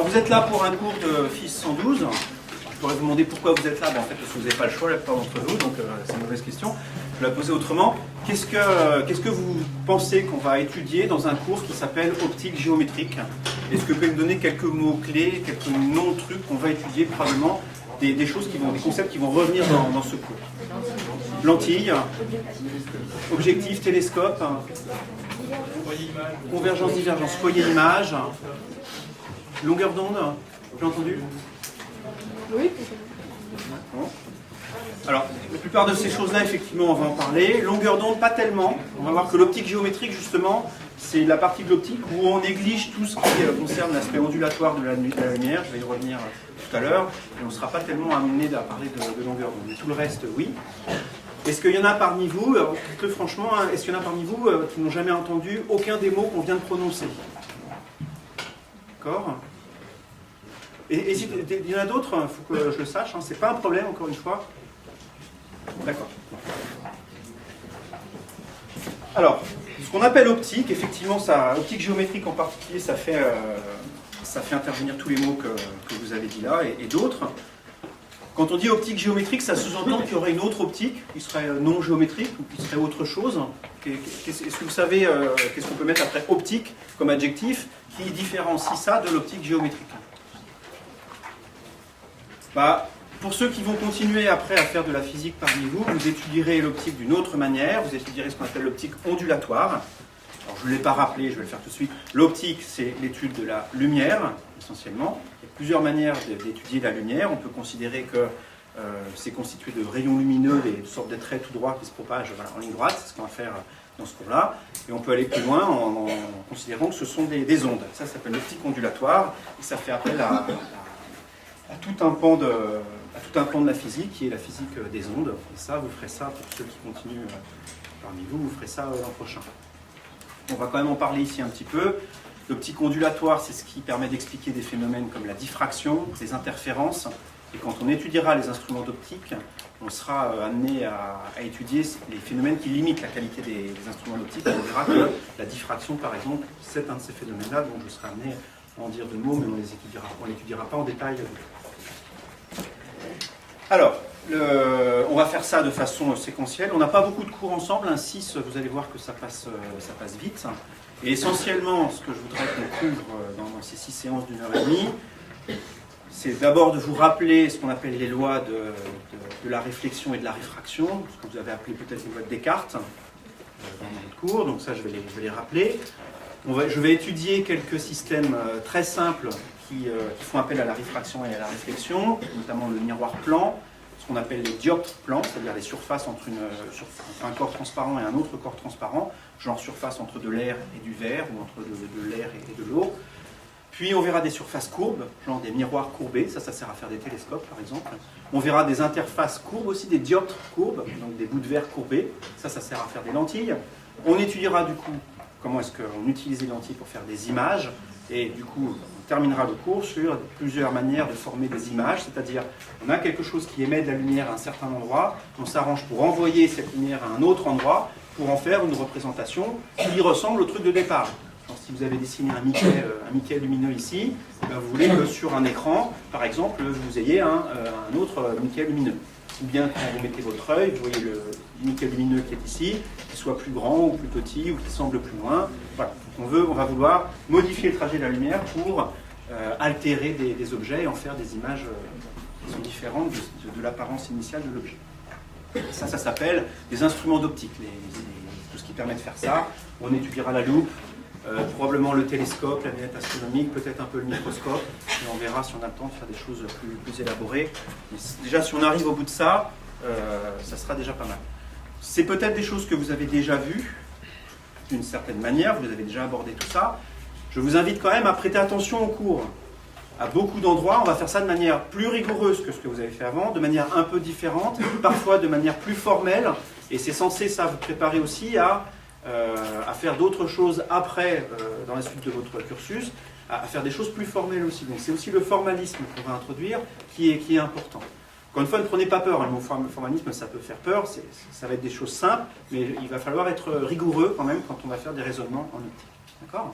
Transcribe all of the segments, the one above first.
vous êtes là pour un cours de FIS 112. Je pourrais vous demander pourquoi vous êtes là. En fait, parce que vous n'avez pas le choix, la plupart d'entre vous, donc c'est une mauvaise question. Je vais la poser autrement. Qu'est-ce que vous pensez qu'on va étudier dans un cours qui s'appelle optique géométrique? Est-ce que vous pouvez me donner quelques mots-clés, quelques noms de trucs qu'on va étudier probablement, des choses des concepts qui vont revenir dans ce cours? Lentille, objectif, télescope, convergence, divergence, foyer, image, longueur d'onde, j'ai entendu? Oui. Bon. Alors, la plupart de ces choses-là, effectivement, on va en parler. Longueur d'onde, pas tellement. On va voir que l'optique géométrique, justement, c'est la partie de l'optique où on néglige tout ce qui concerne l'aspect ondulatoire de la lumière. Je vais y revenir tout à l'heure. Et on ne sera pas tellement amené à parler de longueur d'onde. Mais tout le reste, oui. Est-ce qu'il y en a parmi vous, dites-le franchement, est-ce qu'il y en a parmi vous qui n'ont jamais entendu aucun des mots qu'on vient de prononcer? D'accord? Et il y en a d'autres, il faut que je le sache, hein, c'est pas un problème, encore une fois. D'accord. Alors, ce qu'on appelle optique, effectivement, optique géométrique en particulier, ça fait intervenir tous les mots que vous avez dit là, et d'autres. Quand on dit optique géométrique, ça sous-entend qu'il y aurait une autre optique, qui serait non géométrique, ou qui serait autre chose. Est-ce que vous savez, qu'est-ce qu'on peut mettre après optique comme adjectif, qui différencie ça de l'optique géométrique? Pour ceux qui vont continuer après à faire de la physique parmi vous, vous étudierez l'optique d'une autre manière, vous étudierez ce qu'on appelle l'optique ondulatoire. Alors je ne l'ai pas rappelé, je vais le faire tout de suite. L'optique, c'est l'étude de la lumière, essentiellement. Il y a plusieurs manières d'étudier la lumière. On peut considérer que c'est constitué de rayons lumineux, des sortes de traits tout droits qui se propagent en ligne droite, c'est ce qu'on va faire dans ce cours-là. Et on peut aller plus loin en considérant que ce sont des ondes. Ça s'appelle l'optique ondulatoire, et ça fait appel à tout un pan de la physique, qui est la physique des ondes. Et ça, vous ferez ça, pour ceux qui continuent parmi vous, vous ferez ça l'an prochain. On va quand même en parler ici un petit peu. L'optique ondulatoire, c'est ce qui permet d'expliquer des phénomènes comme la diffraction, les interférences. Et quand on étudiera les instruments d'optique, on sera amené à étudier les phénomènes qui limitent la qualité des instruments d'optique. On verra que la diffraction, par exemple, c'est un de ces phénomènes-là, donc je serai amené à en dire deux mots, mais on ne l'étudiera pas en détail. Alors, on va faire ça de façon séquentielle. On n'a pas beaucoup de cours ensemble, un 6, vous allez voir que ça passe vite. Et essentiellement, ce que je voudrais qu'on couvre dans ces 6 séances d'une heure et demie, c'est d'abord de vous rappeler ce qu'on appelle les lois de la réflexion et de la réfraction, ce que vous avez appelé peut-être les lois de Descartes dans notre cours, donc ça je vais les rappeler. Je vais étudier quelques systèmes très simples qui font appel à la réfraction et à la réflexion, notamment le miroir plan, ce qu'on appelle les dioptres plans, c'est-à-dire les surfaces entre un corps transparent et un autre corps transparent, genre surface entre de l'air et du verre, ou entre de l'air et de l'eau. Puis on verra des surfaces courbes, genre des miroirs courbés, ça sert à faire des télescopes par exemple. On verra des interfaces courbes aussi, des dioptres courbes, donc des bouts de verre courbés, ça sert à faire des lentilles. On étudiera du coup comment est-ce qu'on utilise les lentilles pour faire des images, et du coup on terminera le cours sur plusieurs manières de former des images, c'est-à-dire on a quelque chose qui émet de la lumière à un certain endroit, on s'arrange pour envoyer cette lumière à un autre endroit, pour en faire une représentation qui ressemble au truc de départ. Alors, si vous avez dessiné un Mickey lumineux ici, vous voulez que sur un écran, par exemple, vous ayez un autre Mickey lumineux. Ou bien quand vous mettez votre œil, vous voyez le Mickey lumineux qui est ici, qui soit plus grand ou plus petit, ou qui semble plus loin. Voilà. On va vouloir modifier le trajet de la lumière pour altérer des objets et en faire des images qui sont différentes de l'apparence initiale de l'objet. Ça s'appelle des instruments d'optique, tout ce qui permet de faire ça. On étudiera la loupe, probablement le télescope, la lunette astronomique, peut-être un peu le microscope, et on verra si on a le temps de faire des choses plus élaborées. Mais déjà, si on arrive au bout de ça, ça sera déjà pas mal. C'est peut-être des choses que vous avez déjà vues, d'une certaine manière, vous avez déjà abordé tout ça. Je vous invite quand même à prêter attention au cours. À beaucoup d'endroits, on va faire ça de manière plus rigoureuse que ce que vous avez fait avant, de manière un peu différente, parfois de manière plus formelle, et c'est censé ça vous préparer aussi à faire d'autres choses après, dans la suite de votre cursus, à faire des choses plus formelles aussi. Donc c'est aussi le formalisme qu'on va introduire qui est important. Encore une fois, ne prenez pas peur, le mot formalisme ça peut faire peur, ça va être des choses simples, mais il va falloir être rigoureux quand même quand on va faire des raisonnements en optique. D'accord ?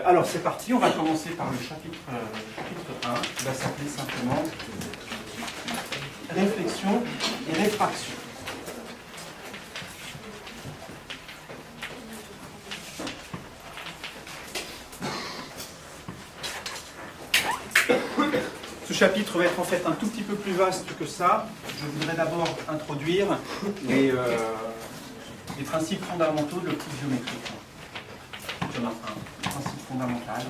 Alors c'est parti, on va commencer par le chapitre 1, qui va s'appeler simplement réflexion et réfraction. Ce chapitre va être en fait un tout petit peu plus vaste que ça. Je voudrais d'abord introduire les principes fondamentaux de l'optique géométrique. Un principe fondamental.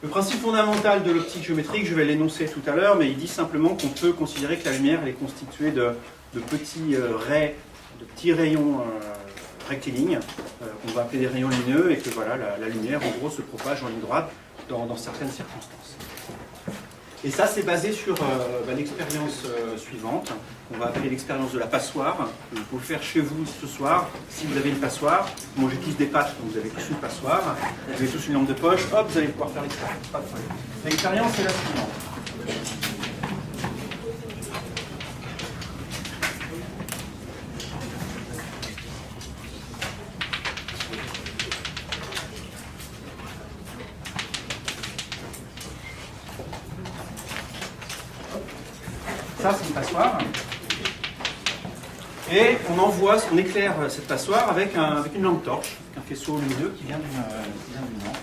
Le principe fondamental de l'optique géométrique, je vais l'énoncer tout à l'heure, mais il dit simplement qu'on peut considérer que la lumière elle est constituée de petits raies, de petits rayons rectilignes, qu'on va appeler des rayons lumineux, et que voilà, la lumière en gros se propage en ligne droite dans certaines circonstances. Et ça, c'est basé sur l'expérience suivante, qu'on va appeler l'expérience de la passoire. Vous pouvez faire chez vous ce soir, si vous avez une passoire. Moi, j'ai tous des pâtes, donc vous avez tous une passoire. Vous avez tous une lampe de poche, hop, vous allez pouvoir faire l'expérience. Pas de problème. L'expérience est la suivante. Ça, c'est une passoire. Et on éclaire cette passoire avec une lampe torche, avec un faisceau lumineux qui vient d'une lampe.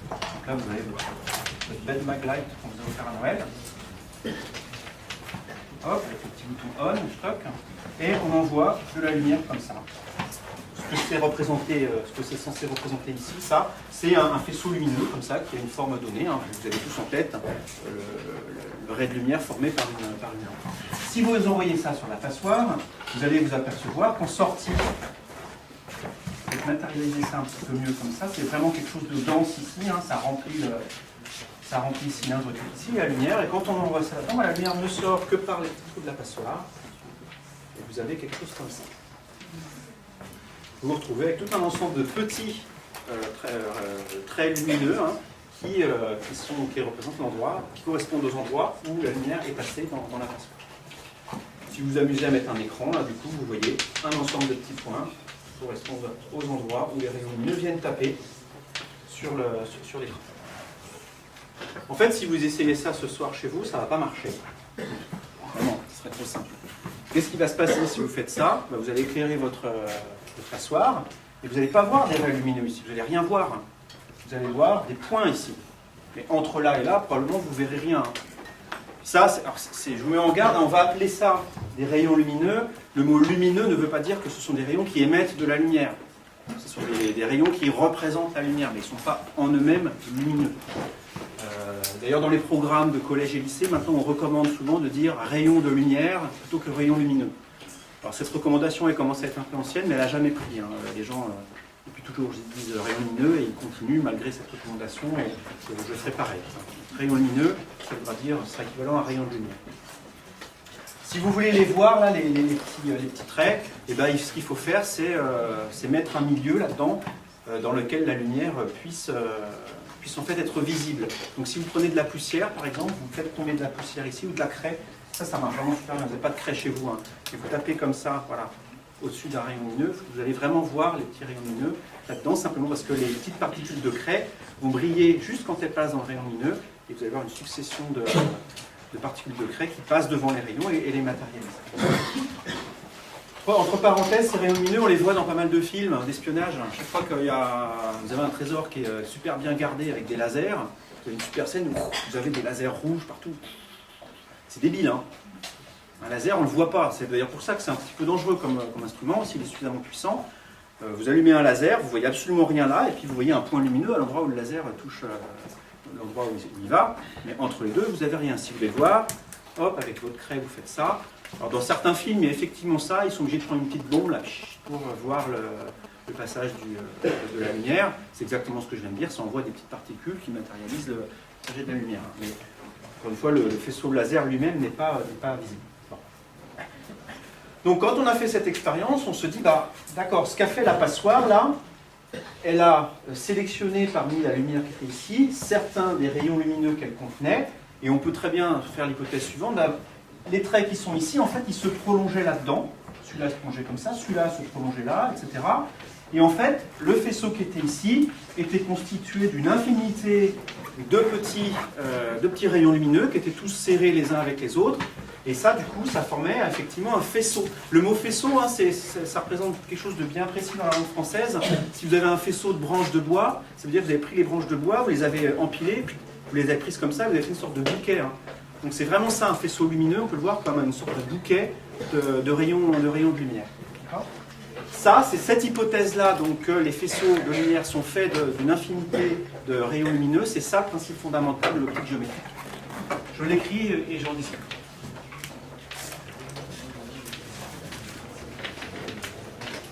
Donc là, vous avez votre bed maglite qu'on vous a offert à Noël. Hop, avec le petit bouton on, stock. Et on envoie de la lumière comme ça. Ce que c'est censé représenter ici, ça, c'est un faisceau lumineux comme ça, qui a une forme donnée. Hein. Vous avez tous en tête le ray de lumière formé par une lampe. Si vous envoyez ça sur la passoire, vous allez vous apercevoir qu'en sortie, je vais matérialiser ça un petit peu mieux comme ça, c'est vraiment quelque chose de dense ici, hein, ça remplit le cylindre qui est ici, la lumière, et quand on envoie ça là-dedans, la lumière ne sort que par les petits trous de la passoire, et vous avez quelque chose comme ça. Vous vous retrouvez avec tout un ensemble de petits traits lumineux, hein, qui représentent l'endroit, qui correspondent aux endroits où la lumière est passée dans la passoire. Si vous vous amusez à mettre un écran, là, du coup, vous voyez un ensemble de petits points qui correspondent aux endroits où les rayons lumineux viennent taper sur l'écran. En fait, si vous essayez ça ce soir chez vous, ça ne va pas marcher. Vraiment, ce serait trop simple. Qu'est-ce qui va se passer si vous faites ça? Vous allez éclairer votre passoire et vous n'allez pas voir des rayons lumineux ici, vous n'allez rien voir. Vous allez voir des points ici. Mais entre là et là, probablement, vous ne verrez rien. Ça, je vous mets en garde, on va appeler ça des rayons lumineux. Le mot lumineux ne veut pas dire que ce sont des rayons qui émettent de la lumière. Ce sont des rayons qui représentent la lumière, mais ils ne sont pas en eux-mêmes lumineux. D'ailleurs, dans les programmes de collège et lycée, maintenant, on recommande souvent de dire rayon de lumière plutôt que rayon lumineux. Alors, cette recommandation, elle commence à être un peu ancienne, mais elle n'a jamais pris. Hein. Les gens, depuis toujours, disent rayon lumineux et ils continuent malgré cette recommandation. Et je ferai pareil. Rayon lumineux, ça voudra dire, c'est équivalent à rayon de lumière. Si vous voulez les voir, là, les petits traits, et ben, ce qu'il faut faire, c'est mettre un milieu là-dedans dans lequel la lumière puisse en fait être visible. Donc si vous prenez de la poussière, par exemple, vous faites tomber de la poussière ici ou de la craie, ça marche vraiment super bien. Vous n'avez pas de craie chez vous. Hein. Et vous tapez comme ça, voilà, au-dessus d'un rayon lumineux, vous allez vraiment voir les petits rayons lumineux là-dedans, simplement parce que les petites particules de craie vont briller juste quand elles passent dans le rayon lumineux, et vous allez voir une succession de particules de craie qui passent devant les rayons et les matérialisent. Entre parenthèses, ces rayons lumineux, on les voit dans pas mal de films d'espionnage. Chaque fois que vous avez un trésor qui est super bien gardé avec des lasers, vous avez une super scène où vous avez des lasers rouges partout. C'est débile, hein. Un laser, on ne le voit pas. C'est d'ailleurs pour ça que c'est un petit peu dangereux comme instrument, s'il est suffisamment puissant. Vous allumez un laser, vous voyez absolument rien là, et puis vous voyez un point lumineux à l'endroit où le laser touche l'endroit où il va. Mais entre les deux, vous n'avez rien. Si vous voulez voir, hop, avec votre craie, vous faites ça. Alors dans certains films, il y a effectivement ça, ils sont obligés de prendre une petite bombe là, pour voir le passage de la lumière. C'est exactement ce que je viens de dire, ça envoie des petites particules qui matérialisent le trajet de la lumière. Mais encore une fois, le faisceau laser lui-même n'est pas visible. Bon. Donc quand on a fait cette expérience, on se dit, bah, d'accord, ce qu'a fait la passoire là, elle a sélectionné parmi la lumière qui était ici, certains des rayons lumineux qu'elle contenait, et on peut très bien faire l'hypothèse suivante, là, les traits qui sont ici, en fait, ils se prolongeaient là-dedans, celui-là se prolongeait comme ça, celui-là se prolongeait là, etc. Et en fait, le faisceau qui était ici était constitué d'une infinité de petits rayons lumineux qui étaient tous serrés les uns avec les autres. Et ça, du coup, ça formait effectivement un faisceau. Le mot faisceau, hein, ça représente quelque chose de bien précis dans la langue française. Si vous avez un faisceau de branches de bois, ça veut dire que vous avez pris les branches de bois, vous les avez empilées, puis vous les avez prises comme ça, vous avez fait une sorte de bouquet. Hein. Donc c'est vraiment ça, un faisceau lumineux, on peut le voir comme une sorte de bouquet de rayons de lumière. Ça, c'est cette hypothèse-là, donc que les faisceaux de lumière sont faits d'une infinité de rayons lumineux, c'est ça le principe fondamental de l'optique géométrique. Je l'écris et j'en discute.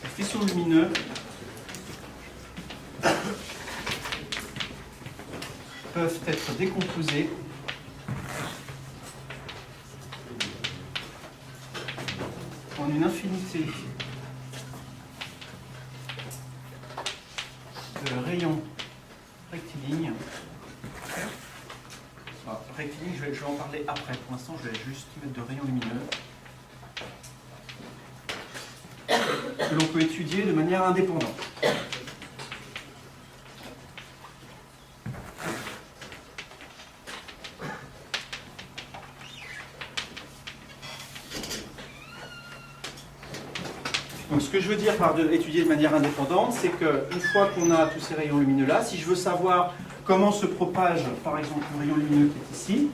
Les faisceaux lumineux peuvent être décomposés en une infinité de rayons rectilignes. Alors, rectiligne, je vais en parler après. Pour l'instant, je vais juste mettre de rayons lumineux que l'on peut étudier de manière indépendante. Donc ce que je veux dire par étudier de manière indépendante, c'est qu'une fois qu'on a tous ces rayons lumineux-là, si je veux savoir comment se propage, par exemple, le rayon lumineux qui est ici,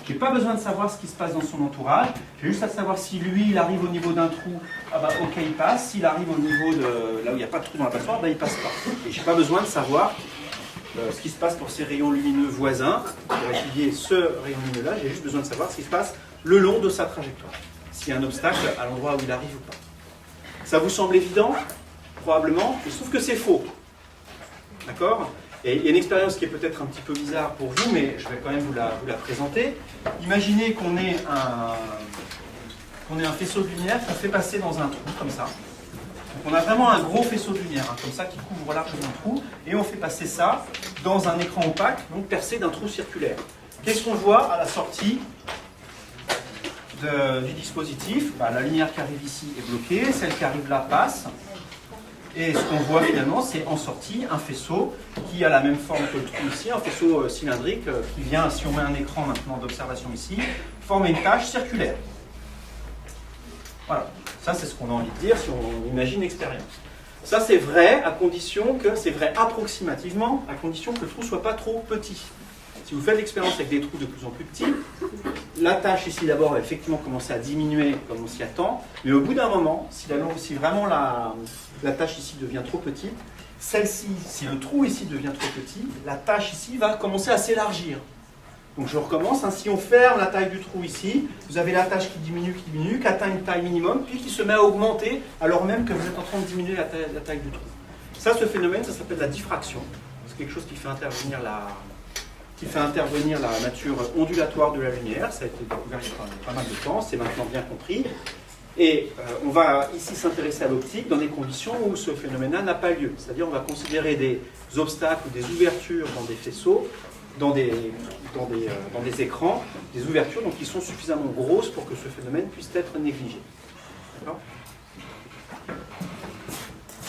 je n'ai pas besoin de savoir ce qui se passe dans son entourage, j'ai juste à savoir si lui, il arrive au niveau d'un trou, ah bah ok, il passe, s'il arrive au niveau de là où il n'y a pas de trou dans la passoire, bah il passe pas. Et je n'ai pas besoin de savoir ce qui se passe pour ces rayons lumineux voisins. Pour étudier ce rayon lumineux-là, j'ai juste besoin de savoir ce qui se passe le long de sa trajectoire, s'il y a un obstacle à l'endroit où il arrive ou pas. Ça vous semble évident? Probablement. Il se trouve que c'est faux. D'accord? Et il y a une expérience qui est peut-être un petit peu bizarre pour vous, mais je vais quand même vous la présenter. Imaginez qu'on ait un faisceau de lumière qu'on fait passer dans un trou, comme ça. Donc on a vraiment un gros faisceau de lumière, hein, comme ça, qui couvre largement le trou, et on fait passer ça dans un écran opaque, donc percé d'un trou circulaire. Qu'est-ce qu'on voit à la sortie du dispositif? La lumière qui arrive ici est bloquée, celle qui arrive là passe. Et ce qu'on voit finalement, c'est en sortie un faisceau qui a la même forme que le trou ici, un faisceau cylindrique qui vient, si on met un écran maintenant d'observation ici, former une tâche circulaire. Voilà, ça c'est ce qu'on a envie de dire si on imagine l'expérience. Ça c'est vrai à condition que, c'est vrai approximativement, à condition que le trou ne soit pas trop petit. Si vous faites l'expérience avec des trous de plus en plus petits, la tâche ici d'abord va effectivement commencer à diminuer comme on s'y attend, mais au bout d'un moment, si vraiment la tâche ici devient trop petite, celle-ci, si le trou ici devient trop petit, la tâche ici va commencer à s'élargir. Donc je recommence, hein, si on ferme la taille du trou ici, vous avez la tâche qui diminue, qui atteint une taille minimum, puis qui se met à augmenter alors même que vous êtes en train de diminuer la taille du trou. Ça, ce phénomène, ça s'appelle la diffraction. C'est quelque chose qui fait intervenir la nature ondulatoire de la lumière. Ça a été découvert il y a pas mal de temps, c'est maintenant bien compris. Et on va ici s'intéresser à l'optique dans des conditions où ce phénomène-là n'a pas lieu. C'est-à-dire on va considérer des obstacles ou des ouvertures dans des faisceaux, dans des écrans, des ouvertures donc, qui sont suffisamment grosses pour que ce phénomène puisse être négligé. D'accord ?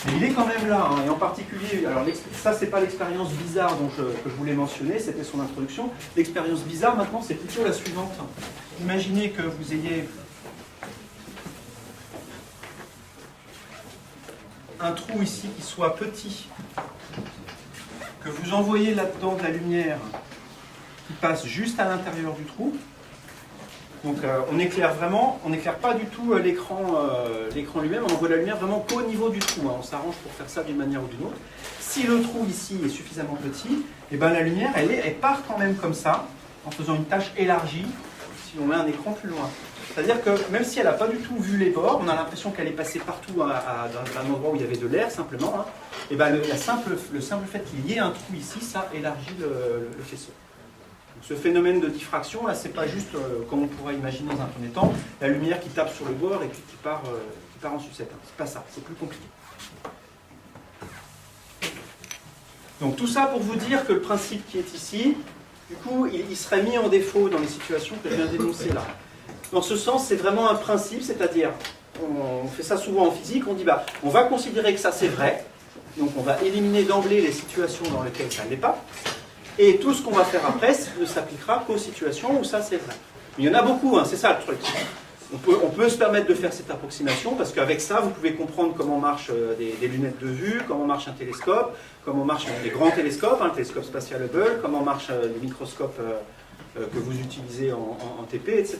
Mais il est quand même là, hein, et en particulier, alors ça c'est pas l'expérience bizarre que je voulais mentionner, c'était son introduction. L'expérience bizarre maintenant c'est plutôt la suivante. Imaginez que vous ayez un trou ici qui soit petit, que vous envoyez là-dedans de la lumière qui passe juste à l'intérieur du trou. Donc on n'éclaire pas du tout l'écran lui-même, on envoie la lumière vraiment qu'au niveau du trou. Hein. On s'arrange pour faire ça d'une manière ou d'une autre. Si le trou ici est suffisamment petit, et ben la lumière elle part quand même comme ça, en faisant une tâche élargie, si on met un écran plus loin. C'est-à-dire que même si elle n'a pas du tout vu les bords, on a l'impression qu'elle est passée partout dans un endroit où il y avait de l'air simplement, hein, et ben le simple fait qu'il y ait un trou ici, ça élargit le faisceau. Donc, ce phénomène de diffraction, là, c'est pas juste comme on pourrait imaginer dans un premier temps, la lumière qui tape sur le bord et puis qui part en sucette. Hein. C'est pas ça, c'est plus compliqué. Donc tout ça pour vous dire que le principe qui est ici, du coup, il serait mis en défaut dans les situations que je viens d'énoncer là. Dans ce sens, c'est vraiment un principe, c'est-à-dire, on fait ça souvent en physique, on dit, bah, on va considérer que ça c'est vrai, donc on va éliminer d'emblée les situations dans lesquelles ça ne l'est pas, et tout ce qu'on va faire après ne s'appliquera qu'aux situations où ça c'est vrai. Mais il y en a beaucoup, hein, c'est ça le truc. On peut se permettre de faire cette approximation parce qu'avec ça, vous pouvez comprendre comment marchent des lunettes de vue, comment marche un télescope, comment marchent des grands télescopes, le télescope spatial Hubble, comment marchent les microscopes que vous utilisez en TP, etc.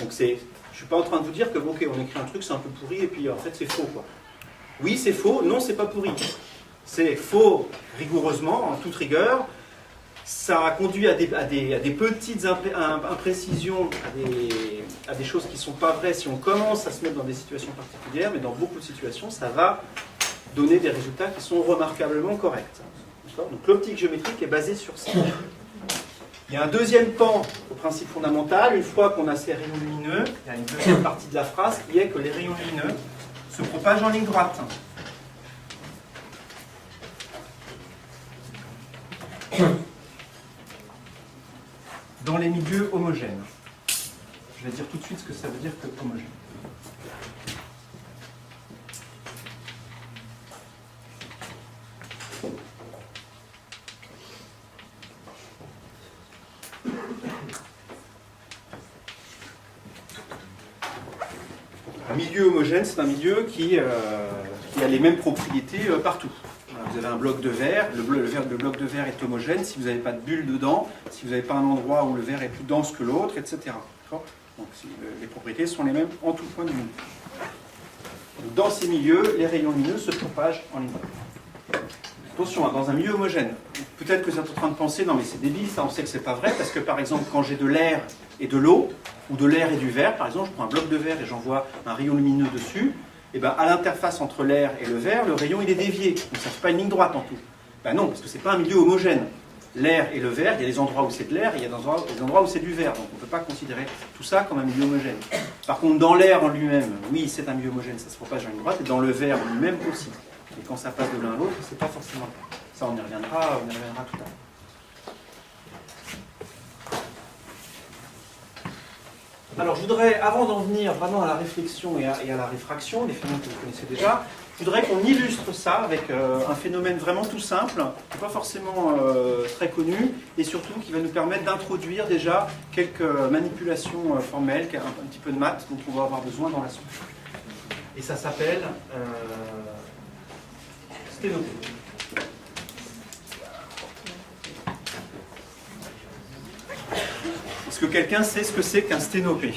Donc je ne suis pas en train de vous dire que ok, on écrit un truc, c'est un peu pourri et puis en fait c'est faux, quoi. Oui, c'est faux, non, c'est pas pourri. C'est faux rigoureusement, en toute rigueur. Ça conduit à des petites imprécisions, à des choses qui ne sont pas vraies si on commence à se mettre dans des situations particulières, mais dans beaucoup de situations, ça va donner des résultats qui sont remarquablement corrects. Donc l'optique géométrique est basée sur ça. Il y a un deuxième pan au principe fondamental. Une fois qu'on a ces rayons lumineux, il y a une deuxième partie de la phrase qui est que les rayons lumineux se propagent en ligne droite. Dans les milieux homogènes. Je vais dire tout de suite ce que ça veut dire que homogène. Un milieu homogène, c'est un milieu qui a les mêmes propriétés partout. Vous avez un bloc de verre, le bloc de verre est homogène si vous n'avez pas de bulle dedans, si vous n'avez pas un endroit où le verre est plus dense que l'autre, etc. Donc les propriétés sont les mêmes en tout point du milieu. Donc, dans ces milieux, les rayons lumineux se propagent en ligne droite. Attention, dans un milieu homogène, peut-être que vous êtes en train de penser, non mais c'est débile, ça on sait que c'est pas vrai, parce que par exemple quand j'ai de l'air et de l'eau, ou de l'air et du verre, par exemple je prends un bloc de verre et j'envoie un rayon lumineux dessus, et bien à l'interface entre l'air et le verre, le rayon il est dévié, donc ça ne fait pas une ligne droite en tout. Ben non, parce que ce n'est pas un milieu homogène. L'air et le verre, il y a des endroits où c'est de l'air et il y a des endroits où c'est du verre, donc on ne peut pas considérer tout ça comme un milieu homogène. Par contre, dans l'air en lui-même, oui, c'est un milieu homogène, ça se propage en ligne droite, et dans le verre en lui-même aussi. Et quand ça passe de l'un à l'autre, c'est pas forcément le cas. Ça, on y reviendra tout à l'heure. Alors, je voudrais, avant d'en venir vraiment à la réflexion et à la réfraction, des phénomènes que vous connaissez déjà, je voudrais qu'on illustre ça avec un phénomène vraiment tout simple, qui n'est pas forcément très connu, et surtout qui va nous permettre d'introduire déjà quelques manipulations formelles, un petit peu de maths dont on va avoir besoin dans la suite. Et ça s'appelle sténopée. Est-ce que quelqu'un sait ce que c'est qu'un sténopée?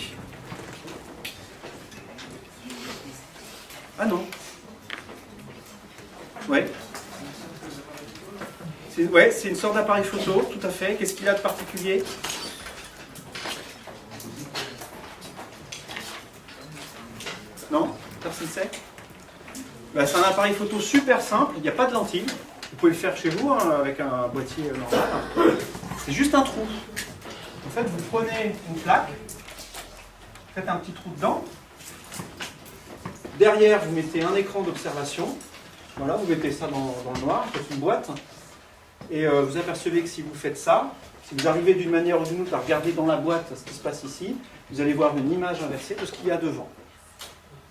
Ah non. Ouais. C'est une sorte d'appareil photo, tout à fait. Qu'est-ce qu'il a de particulier? Non? Personne ne sait? Ben, c'est un appareil photo super simple, il n'y a pas de lentille. Vous pouvez le faire chez vous hein, avec un boîtier normal. C'est juste un trou. En fait, vous prenez une plaque, faites un petit trou dedans. Derrière, vous mettez un écran d'observation. Voilà, vous mettez ça dans le noir, faites une boîte. Et vous apercevez que si vous faites ça, si vous arrivez d'une manière ou d'une autre à regarder dans la boîte ce qui se passe ici, vous allez voir une image inversée de ce qu'il y a devant.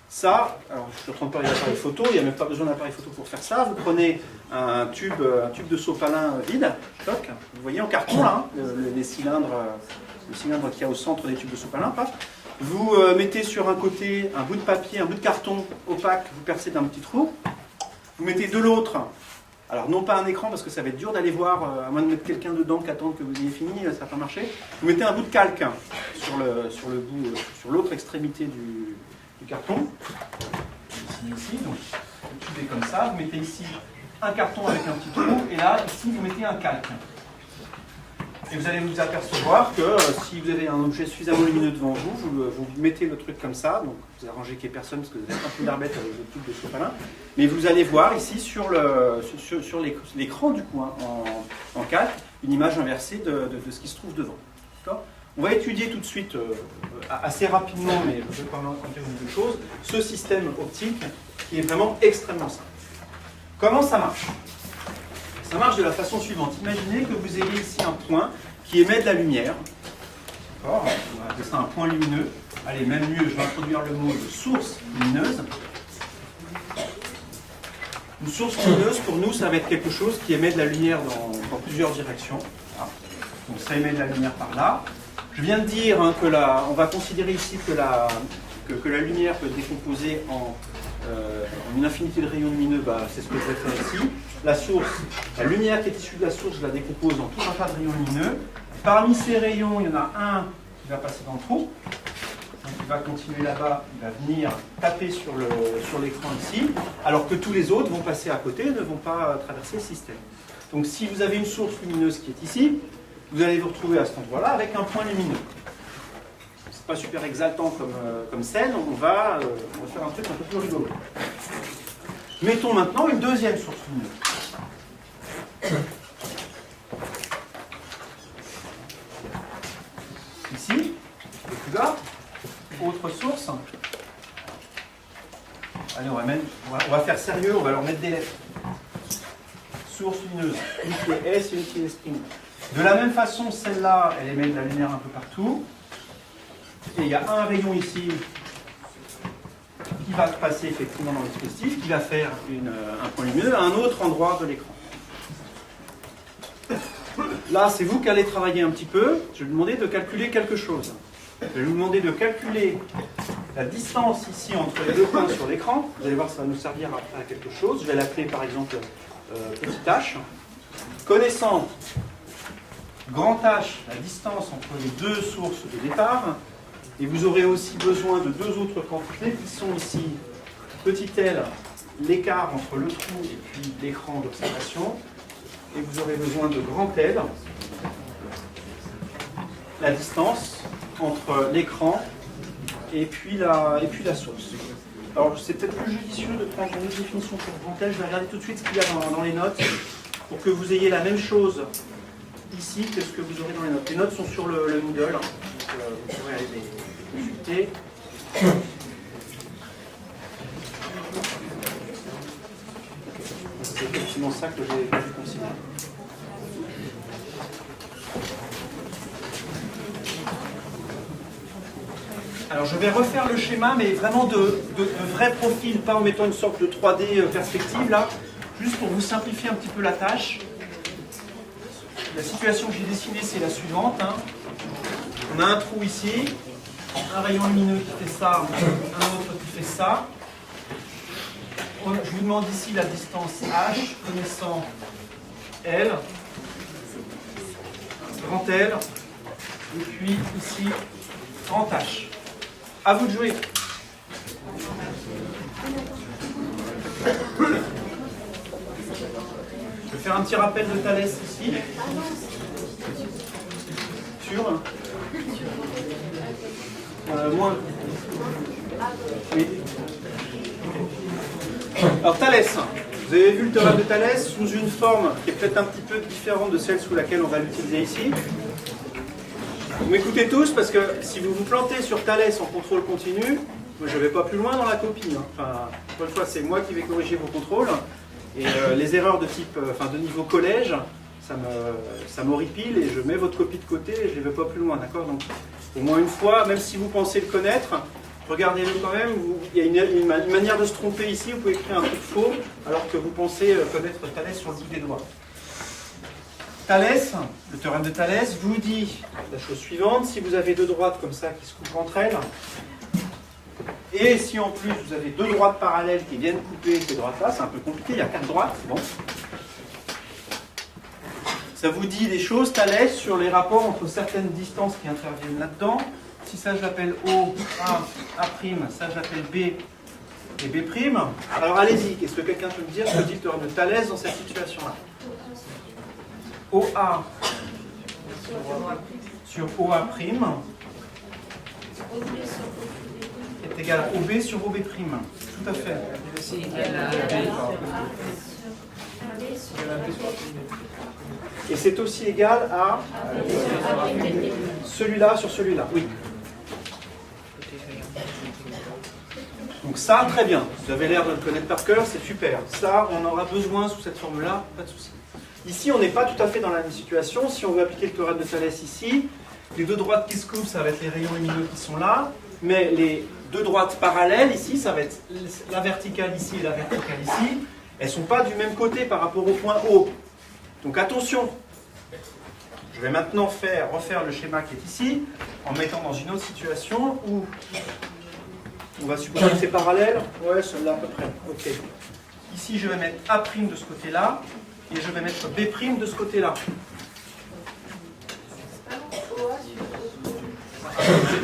Ça, alors je suis en train de parler d'appareil photo, il n'y a même pas besoin d'appareil photo pour faire ça. Vous prenez un tube de sopalin vide, stock, vous voyez en carton là, hein, le cylindre qu'il y a au centre des tubes de sopalin, paf. Vous mettez sur un côté un bout de papier, un bout de carton opaque, vous percez d'un petit trou. Vous mettez de l'autre, alors non pas un écran parce que ça va être dur d'aller voir, à moins de mettre quelqu'un dedans qui attend que vous ayez fini, ça va pas marcher. Vous mettez un bout de calque sur l'autre extrémité du carton. Ici, donc le tube est comme ça. Vous mettez ici un carton avec un petit trou et là, ici, vous mettez un calque. Et vous allez vous apercevoir que si vous avez un objet suffisamment lumineux devant vous, vous mettez le truc comme ça, donc vous arrangez qu'il n'y ait personne parce que vous êtes un peu d'arbette avec le tube de sopalin, mais vous allez voir ici sur l'écran du coup, hein, en calque, une image inversée de ce qui se trouve devant. On va étudier tout de suite, assez rapidement, mais je vais quand même en dire une chose, ce système optique qui est vraiment extrêmement simple. Comment ça marche? Ça marche de la façon suivante. Imaginez que vous ayez ici un point qui émet de la lumière. On va appeler ça un point lumineux. Allez, même mieux, je vais introduire le mot de source lumineuse. Une source lumineuse, pour nous, ça va être quelque chose qui émet de la lumière dans plusieurs directions. Voilà. Donc ça émet de la lumière par là. Je viens de dire on va considérer ici que la lumière peut être décomposée en une infinité de rayons lumineux, c'est ce que je vais faire ici. La source, la lumière qui est issue de la source, je la décompose en tout un tas de rayons lumineux. Parmi ces rayons, il y en a un qui va passer dans le trou. Donc il va continuer là-bas, il va venir taper sur l'écran ici, alors que tous les autres vont passer à côté et ne vont pas traverser le système. Donc si vous avez une source lumineuse qui est ici, vous allez vous retrouver à cet endroit-là avec un point lumineux. C'est pas super exaltant comme scène, on va faire un truc un peu plus rigolo. Mettons maintenant une deuxième source lumineuse. Ici, et plus là, autre source. Allez, on va faire sérieux, on va leur mettre des lettres. Source lumineuse, une qui est S et une qui est S'. De la même façon, celle-là, elle émet de la lumière un peu partout. Et il y a un rayon ici qui va passer effectivement dans le dispositif, qui va faire un point lumineux à un autre endroit de l'écran. Là, c'est vous qui allez travailler un petit peu. Je vais vous demander de calculer quelque chose. Je vais vous demander de calculer la distance ici entre les deux points sur l'écran. Vous allez voir, ça va nous servir à quelque chose. Je vais l'appeler par exemple petit h. Connaissant grand H, la distance entre les deux sources de départ, et vous aurez aussi besoin de deux autres quantités qui sont ici petit l, l'écart entre le trou et puis l'écran d'observation, et vous aurez besoin de grand L, la distance entre l'écran et puis la source. Alors c'est peut-être plus judicieux de prendre une définition pour grand L. Je vais regarder tout de suite ce qu'il y a dans les notes pour que vous ayez la même chose ici que ce que vous aurez dans les notes. Les notes sont sur le Moodle, donc vous pourrez aller les consulter. C'est effectivement ça que j'ai considéré. Alors je vais refaire le schéma, mais vraiment de vrai profil, pas en mettant une sorte de 3D perspective là, juste pour vous simplifier un petit peu la tâche. La situation que j'ai dessinée, c'est la suivante. On a un trou ici, un rayon lumineux qui fait ça, un autre qui fait ça. Je vous demande ici la distance h, connaissant L, grand L, et puis ici, grand H. À vous de jouer. Je vais faire un petit rappel de Thalès ici. Sur moins. Oui. Alors Thalès, vous avez vu le théorème de Thalès sous une forme qui est peut-être un petit peu différente de celle sous laquelle on va l'utiliser ici. Vous m'écoutez tous parce que si vous vous plantez sur Thalès en contrôle continu, moi je ne vais pas plus loin dans la copie. Enfin, encore une fois, c'est moi qui vais corriger vos contrôles. Et les erreurs de type, de niveau collège, ça m'horripile et je mets votre copie de côté et je ne les veux pas plus loin, d'accord? Donc, au moins une fois, même si vous pensez le connaître, regardez-le quand même. Il y a une manière de se tromper ici, vous pouvez écrire un truc faux alors que vous pensez connaître Thalès sur le bout des doigts. Thalès, le théorème de Thalès, vous dit la chose suivante: si vous avez deux droites comme ça qui se coupent entre elles, et si en plus vous avez deux droites parallèles qui viennent couper ces droites-là, c'est un peu compliqué, il y a quatre droites, c'est bon. Ça vous dit des choses, Thalès, sur les rapports entre certaines distances qui interviennent là-dedans. Si ça je l'appelle O, A, A', ça je l'appelle B et B'. Alors allez-y, est-ce que quelqu'un peut me dire ce que dit le théorème de Thalès dans cette situation-là? OA sur OA' est égal à OB sur OB'. Tout à fait. Et c'est aussi égal à celui-là sur celui-là. Oui. Donc ça, très bien. Vous avez l'air de le connaître par cœur, c'est super. Ça, on aura besoin sous cette forme-là, pas de souci. Ici, on n'est pas tout à fait dans la même situation. Si on veut appliquer le théorème de Thalès ici, les deux droites qui se couvrent, ça va être les rayons lumineux qui sont là. Mais les deux droites parallèles ici, ça va être la verticale ici et la verticale ici. Elles ne sont pas du même côté par rapport au point O. Donc attention. Je vais maintenant refaire le schéma qui est ici, en mettant dans une autre situation où on va supposer que c'est parallèle. Ouais, celle-là à peu près. Ok. Ici, je vais mettre A' de ce côté-là, et je vais mettre B' de ce côté-là.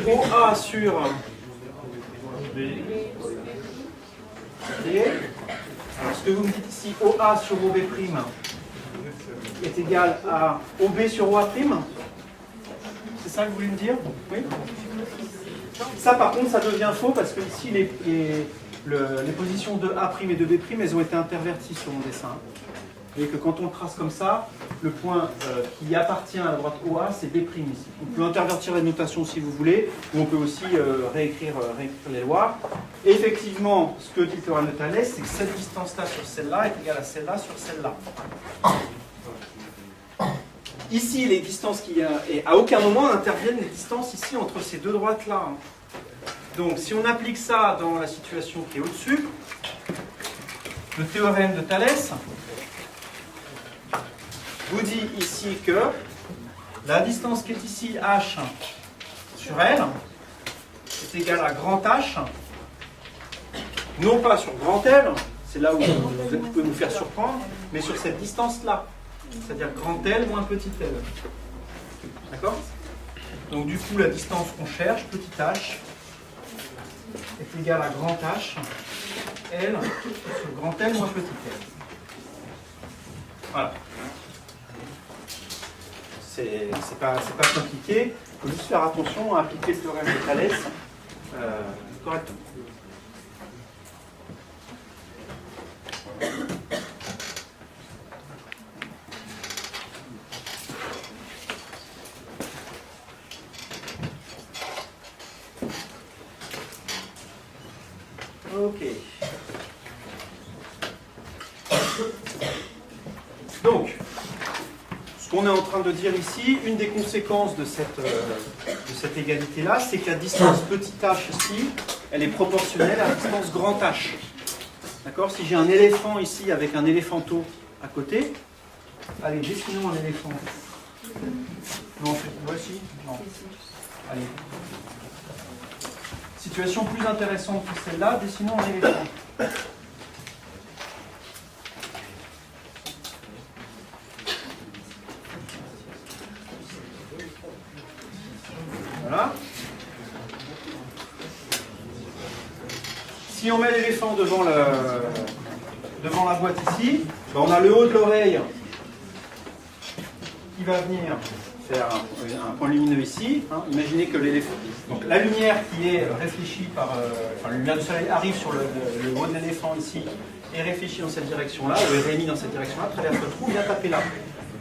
OA sur B. Alors, ce que vous me dites ici, OA sur OB' est égal à OB sur OA'. C'est ça que vous voulez me dire? Oui. Ça, par contre, ça devient faux parce que ici, les positions de A' et de B', elles ont été interverties sur mon dessin. Et que quand on trace comme ça, le point qui appartient à la droite OA, c'est B' ici. On peut intervertir la notation si vous voulez, ou on peut aussi réécrire les lois. Et effectivement, ce que dit le théorème de Thalès, c'est que cette distance-là sur celle-là est égale à celle-là sur celle-là. Ici, les distances et à aucun moment interviennent les distances ici entre ces deux droites-là. Donc, si on applique ça dans la situation qui est au-dessus, le théorème de Thalès vous dit ici que la distance qui est ici, h sur L, est égale à grand H, non pas sur grand L, c'est là où vous pouvez nous faire surprendre, mais sur cette distance-là, c'est-à-dire grand L moins petit l. D'accord? Donc du coup, la distance qu'on cherche, petit h, est égale à grand H, L, sur grand L moins petit l. Voilà. C'est pas compliqué, il faut juste faire attention à appliquer le théorème de Thalès correctement. Ok. Donc, ce qu'on est en train de dire ici, une des conséquences de cette égalité-là, c'est que la distance petit h ici, elle est proportionnelle à la distance grand H. D'accord? Si j'ai un éléphant ici avec un éléphanteau à côté, allez, dessinons un éléphant. Non, voici. Non. Allez. Situation plus intéressante que celle-là, dessinons un éléphant. Voilà. Si on met l'éléphant devant la boîte ici, ben on a le haut de l'oreille qui va venir faire un point lumineux ici. Hein. Imaginez que l'éléphant, donc la lumière qui est réfléchie par, la lumière du soleil arrive sur le haut de l'éléphant ici et réfléchit dans cette direction-là, ou est réémis dans cette direction-là, traverse le trou, vient taper là.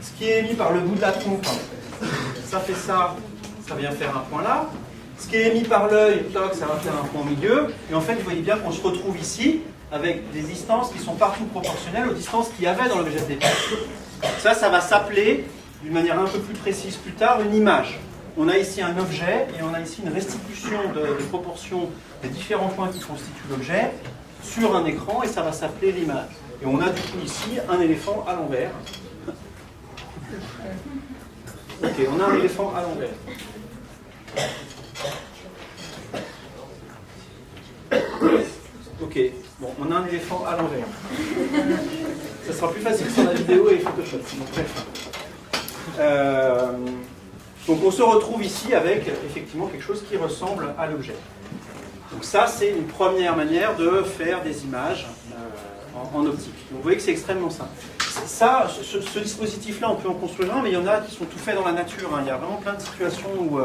Ce qui est émis par le bout de la trompe, ça fait ça, ça vient faire un point là. Ce qui est émis par l'œil, ça va faire un point au milieu. Et en fait, vous voyez bien qu'on se retrouve ici avec des distances qui sont partout proportionnelles aux distances qu'il y avait dans l'objet de départ. Ça va s'appeler, d'une manière un peu plus précise plus tard, une image. On a ici un objet et on a ici une restitution des proportions des différents points qui constituent l'objet sur un écran et ça va s'appeler l'image. Et on a du coup ici un éléphant à l'envers. Ok, on a un éléphant à l'envers. Ok, bon, on a un éléphant à l'envers. Ça sera plus facile sur la vidéo et Photoshop. Donc, bref. Donc on se retrouve ici avec effectivement quelque chose qui ressemble à l'objet. Donc ça, c'est une première manière de faire des images en optique. Donc vous voyez que c'est extrêmement simple. Ça, ce dispositif-là, on peut en construire un, mais il y en a qui sont tout faits dans la nature. Hein. Il y a vraiment plein de situations où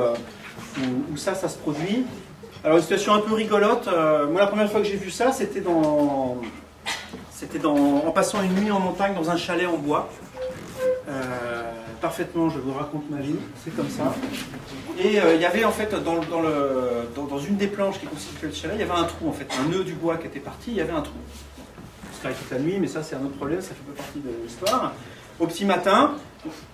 ça se produit. Alors une situation un peu rigolote, moi la première fois que j'ai vu ça, c'était C'était en passant une nuit en montagne dans un chalet en bois. Parfaitement, je vous raconte ma vie, c'est comme ça. Et il y avait en fait dans une des planches qui constituait le chalet, il y avait un trou en fait, un nœud du bois qui était parti, il y avait un trou. Je travaille toute la nuit, mais ça c'est un autre problème, ça fait pas partie de l'histoire. Au petit matin,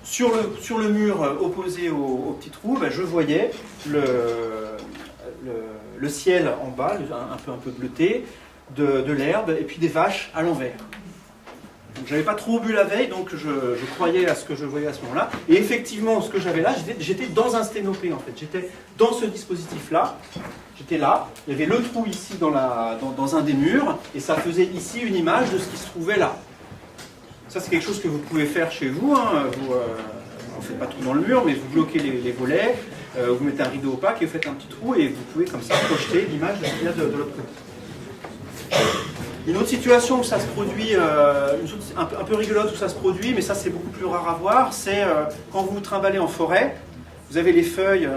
sur le mur opposé au petit trou, ben, je voyais le ciel en bas, un peu bleuté, de l'herbe et puis des vaches à l'envers. Donc j'avais pas trop bu la veille, donc je croyais à ce que je voyais à ce moment-là. Et effectivement, ce que j'avais là, j'étais dans un sténopé en fait. J'étais dans ce dispositif-là. J'étais là. Il y avait le trou ici dans un des murs, et ça faisait ici une image de ce qui se trouvait là. Ça, c'est quelque chose que vous pouvez faire chez vous. Hein. Vous ne faites pas tout dans le mur, mais vous bloquez les volets, vous mettez un rideau opaque et vous faites un petit trou, et vous pouvez comme ça projeter l'image de ce qu'il y a de l'autre côté. Une autre situation où ça se produit, un peu rigolote où ça se produit, mais ça c'est beaucoup plus rare à voir, c'est quand vous vous trimballez en forêt, vous avez les feuilles,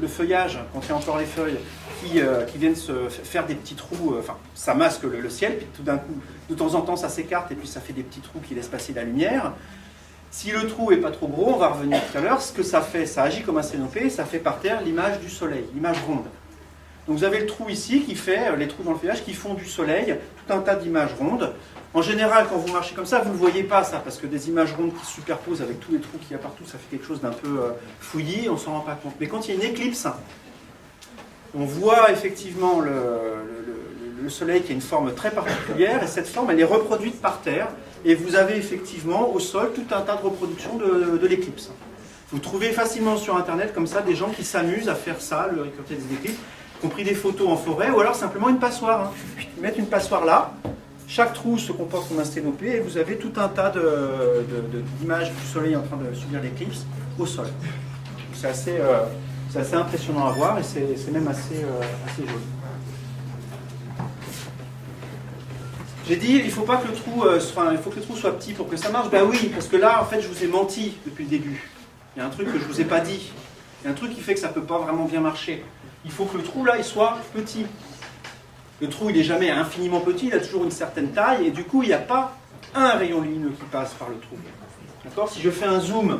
le feuillage, quand il y a encore les feuilles, qui viennent se faire des petits trous, enfin ça masque le ciel, puis tout d'un coup, de temps en temps ça s'écarte et puis ça fait des petits trous qui laissent passer la lumière. Si le trou n'est pas trop gros, on va revenir tout à l'heure, ce que ça fait, ça agit comme un sténopé, ça fait par terre l'image du soleil, l'image ronde. Donc vous avez le trou ici qui fait, les trous dans le feuillage qui font du soleil, tout un tas d'images rondes. En général, quand vous marchez comme ça, vous ne le voyez pas ça, parce que des images rondes qui se superposent avec tous les trous qu'il y a partout, ça fait quelque chose d'un peu fouillis, on ne s'en rend pas compte. Mais quand il y a une éclipse, on voit effectivement le soleil qui a une forme très particulière, et cette forme elle est reproduite par terre, et vous avez effectivement au sol tout un tas de reproductions de l'éclipse. Vous trouvez facilement sur internet comme ça des gens qui s'amusent à faire ça, le récolter des éclipses, y compris des photos en forêt, ou alors simplement une passoire. Hein. Ils mettent une passoire là, chaque trou se comporte comme un sténopé, et vous avez tout un tas d'images du soleil en train de subir l'éclipse au sol. C'est assez impressionnant à voir, et c'est même assez joli. J'ai dit, il faut pas que le trou, il faut que le trou soit petit pour que ça marche. Ben oui, parce que là, en fait, je vous ai menti depuis le début. Il y a un truc que je vous ai pas dit. Il y a un truc qui fait que ça peut pas vraiment bien marcher. Il faut que le trou, là, il soit petit. Le trou, il n'est jamais infiniment petit, il a toujours une certaine taille, et du coup, il n'y a pas un rayon lumineux qui passe par le trou. D'accord ? Si je fais un zoom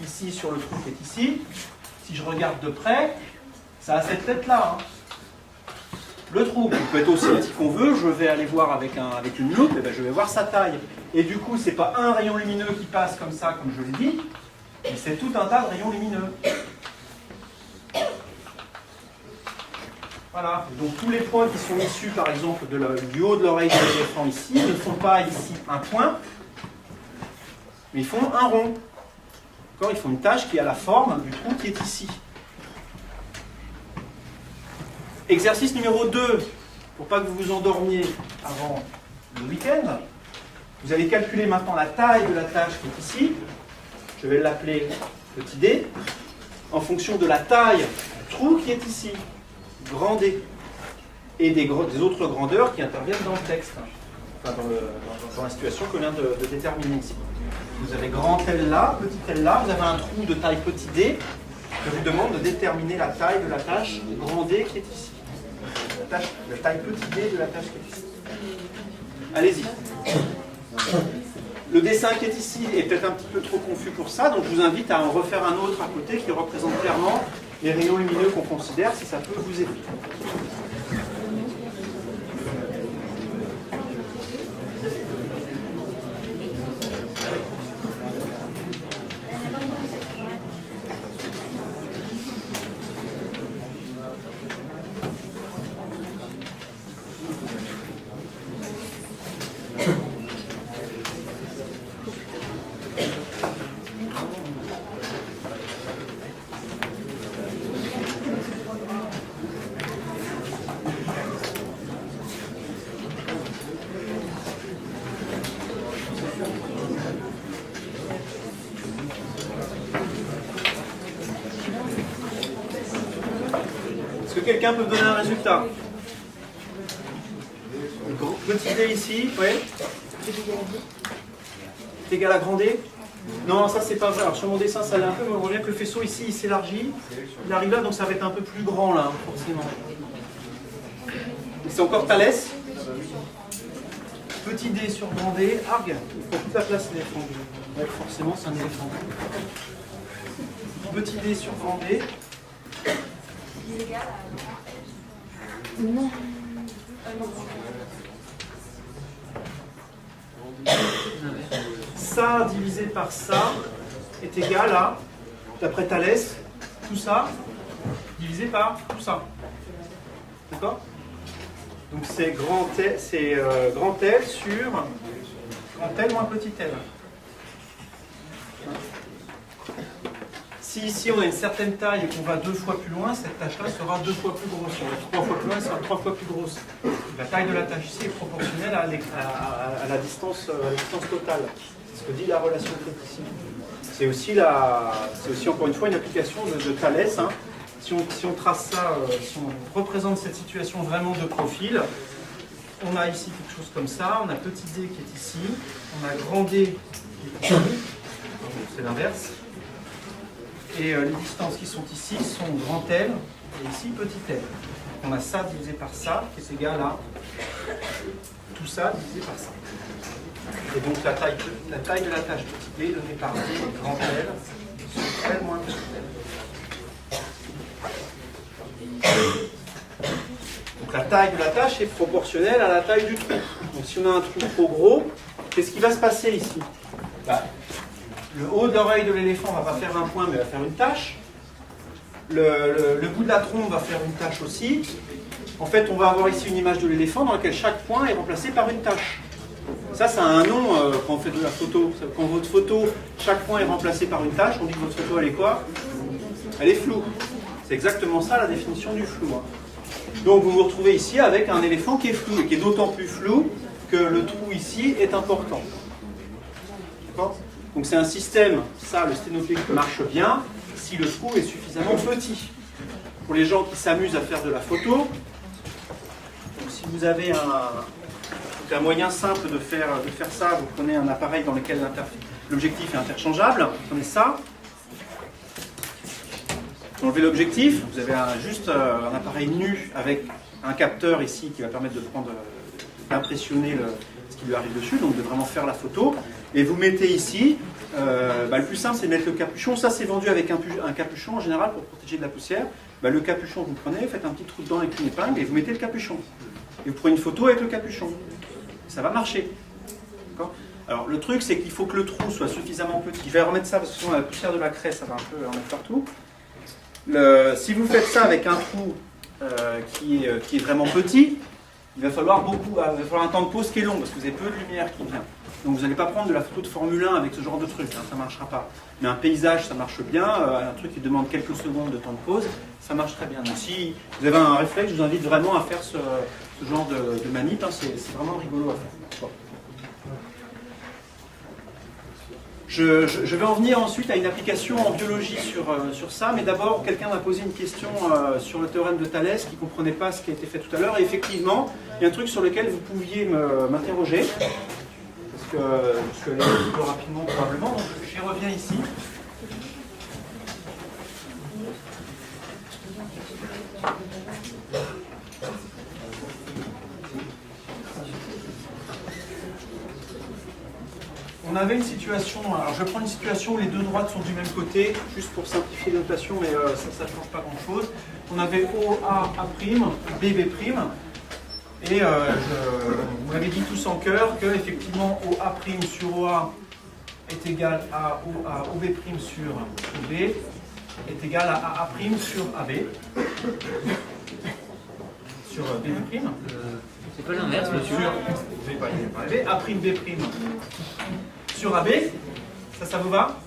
ici sur le trou qui est ici, si je regarde de près, ça a cette tête-là. Hein. Le trou, il peut être aussi petit qu'on veut, je vais aller voir avec une loupe, et ben je vais voir sa taille. Et du coup, c'est pas un rayon lumineux qui passe comme ça, comme je l'ai dit, mais c'est tout un tas de rayons lumineux. Voilà. Donc tous les points qui sont issus, par exemple, du haut de l'oreille de l'éléphant ici, ne font pas ici un point, mais ils font un rond. Ils font une tache qui a la forme du trou qui est ici. Exercice numéro 2, pour pas que vous vous endormiez avant le week-end, vous allez calculer maintenant la taille de la tache qui est ici. Je vais l'appeler petit d, en fonction de la taille du trou qui est ici. Grand D, et des autres grandeurs qui interviennent dans le texte, enfin dans la situation qu'on vient de déterminer ici. Vous avez grand L là, petit L là, vous avez un trou de taille petit d, je vous demande de déterminer la taille de la tâche grand D qui est ici. La taille petit d de la tâche qui est ici. Allez-y. Le dessin qui est ici est peut-être un petit peu trop confus pour ça, donc je vous invite à en refaire un autre à côté qui représente clairement les rayons lumineux qu'on considère, si ça peut vous aider. Est-ce que quelqu'un peut me donner un résultat? Petit d ici, oui. C'est égal à grand D? Non, ça c'est pas vrai. Alors sur mon dessin, ça allait un peu, mais on voit bien que le faisceau ici, il s'élargit. Il arrive là, donc ça va être un peu plus grand là, forcément. C'est encore Thalès? Petit d sur grand D, arg, il prend toute la place l'éléphant. Ouais, forcément, c'est un éléphant. Petit d sur grand D. Il est égal à Non. Ça divisé par ça est égal à, d'après Thalès, tout ça divisé par tout ça. D'accord? Donc c'est grand L sur grand L moins petit L. Si ici on a une certaine taille et qu'on va 2 fois plus loin, cette tâche-là sera 2 fois plus grosse. Si on va 3 fois plus loin, elle sera 3 fois plus grosse. La taille de la tâche ici est proportionnelle à la distance totale. C'est ce que dit la relation faite ici. C'est aussi encore une fois une application de Thalès. Hein. Si on trace ça, si on représente cette situation vraiment de profil, on a ici quelque chose comme ça, on a petit d qui est ici, on a grand d qui est ici, c'est l'inverse. Et les distances qui sont ici sont grand L et ici petit L. On a ça divisé par ça qui est égal à tout ça divisé par ça. Et donc la taille de la tâche petit d donnée par d grand L sur L moins petit L. Donc la taille de la tâche est proportionnelle à la taille du trou. Donc si on a un trou trop gros, qu'est-ce qui va se passer ici? Le haut de l'oreille de l'éléphant ne va pas faire un point, mais va faire une tache. Le bout de la trompe va faire une tache aussi. En fait, on va avoir ici une image de l'éléphant dans laquelle chaque point est remplacé par une tache. Ça a un nom quand on fait de la photo. Quand votre photo, chaque point est remplacé par une tache, on dit que votre photo, elle est quoi? Elle est floue. C'est exactement ça la définition du flou. Hein. Donc vous vous retrouvez ici avec un éléphant qui est flou, et qui est d'autant plus flou que le trou ici est important. D'accord? Donc c'est un système, ça, le sténoclip marche bien si le trou est suffisamment petit. Pour les gens qui s'amusent à faire de la photo, donc si vous avez un moyen simple de faire ça, vous prenez un appareil dans lequel l'objectif est interchangeable, vous prenez ça, vous enlevez l'objectif, vous avez juste un appareil nu avec un capteur ici qui va permettre d'impressionner ce qui lui arrive dessus, donc de vraiment faire la photo. Et vous mettez ici, le plus simple c'est de mettre le capuchon. Ça c'est vendu avec un capuchon en général pour protéger de la poussière. Le capuchon vous prenez, faites un petit trou dedans avec une épingle et vous mettez le capuchon. Et vous prenez une photo avec le capuchon. Ça va marcher. Alors le truc c'est qu'il faut que le trou soit suffisamment petit. Je vais remettre ça parce que sinon la poussière de la craie ça va un peu en mettre partout. Si vous faites ça avec un trou qui est vraiment petit, il va falloir un temps de pause qui est long parce que vous avez peu de lumière qui vient. Donc vous n'allez pas prendre de la photo de Formule 1 avec ce genre de truc, hein, ça ne marchera pas. Mais un paysage, ça marche bien, un truc qui demande quelques secondes de temps de pause, ça marche très bien. Donc si vous avez un réflexe, je vous invite vraiment à faire ce genre de manip, hein, c'est vraiment rigolo à faire. Bon. Je vais en venir ensuite à une application en biologie sur ça, mais d'abord quelqu'un m'a posé une question sur le théorème de Thalès qui ne comprenait pas ce qui a été fait tout à l'heure, et effectivement, il y a un truc sur lequel vous pouviez m'interroger. Je vais aller plus rapidement probablement, donc j'y reviens ici. On avait une situation, alors je prends une situation où les deux droites sont du même côté, juste pour simplifier la notation, mais ça ne change pas grand chose. On avait OA, A', B, B'. Et vous m'avez dit tous en chœur que effectivement OA' sur OA est égal à OB' sur OB est égal à AA' sur AB sur B'. C'est pas l'inverse, monsieur. A'B' sur AB, ça vous va?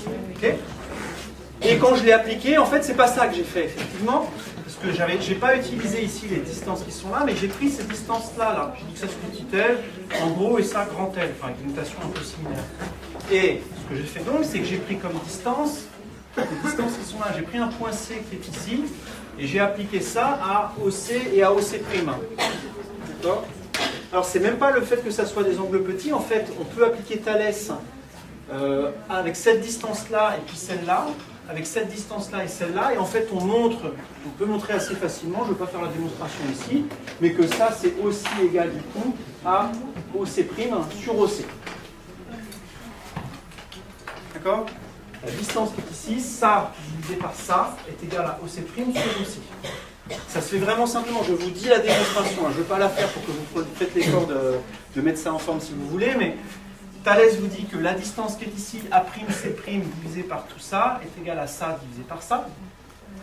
Ok. Et quand je l'ai appliqué, en fait, c'est pas ça que j'ai fait, effectivement. Parce que j'ai pas utilisé ici les distances qui sont là, mais j'ai pris ces distances-là. J'ai dit que ça c'est petit L, en gros, et ça grand L, enfin avec une notation un peu similaire. Et ce que j'ai fait donc, c'est que j'ai pris comme distance, les distances qui sont là, j'ai pris un point C qui est ici, et j'ai appliqué ça à OC et à OC'. D'accord? Alors c'est même pas le fait que ça soit des angles petits, en fait, on peut appliquer Thalès avec cette distance-là et puis celle-là, avec cette distance-là et celle-là, et en fait on peut montrer assez facilement, je ne vais pas faire la démonstration ici, mais que ça c'est aussi égal du coup à OC' sur OC. D'accord? La distance qui est ici, ça divisé par ça, est égal à OC' sur OC. Ça se fait vraiment simplement. Je vous dis la démonstration. Je ne veux pas la faire pour que vous faites l'effort de mettre ça en forme si vous voulez, mais Thalès vous dit que la distance qui est ici, A'C' divisé par tout ça, est égale à ça divisé par ça.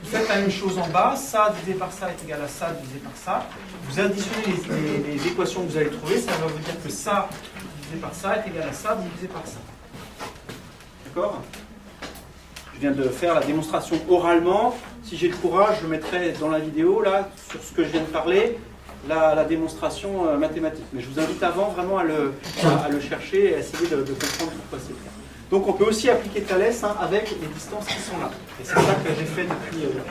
Vous faites la même chose en bas, ça divisé par ça est égal à ça divisé par ça. Vous additionnez les équations que vous allez trouver, ça va vous dire que ça divisé par ça est égal à ça divisé par ça. D'accord? Je viens de faire la démonstration oralement. Si j'ai le courage, je mettrai dans la vidéo, là, sur ce que je viens de parler, la démonstration mathématique. Mais je vous invite avant vraiment à le chercher et à essayer de comprendre pourquoi c'est clair. Donc on peut aussi appliquer Thalès avec les distances qui sont là. Et c'est ça que j'ai fait depuis tout à l'heure.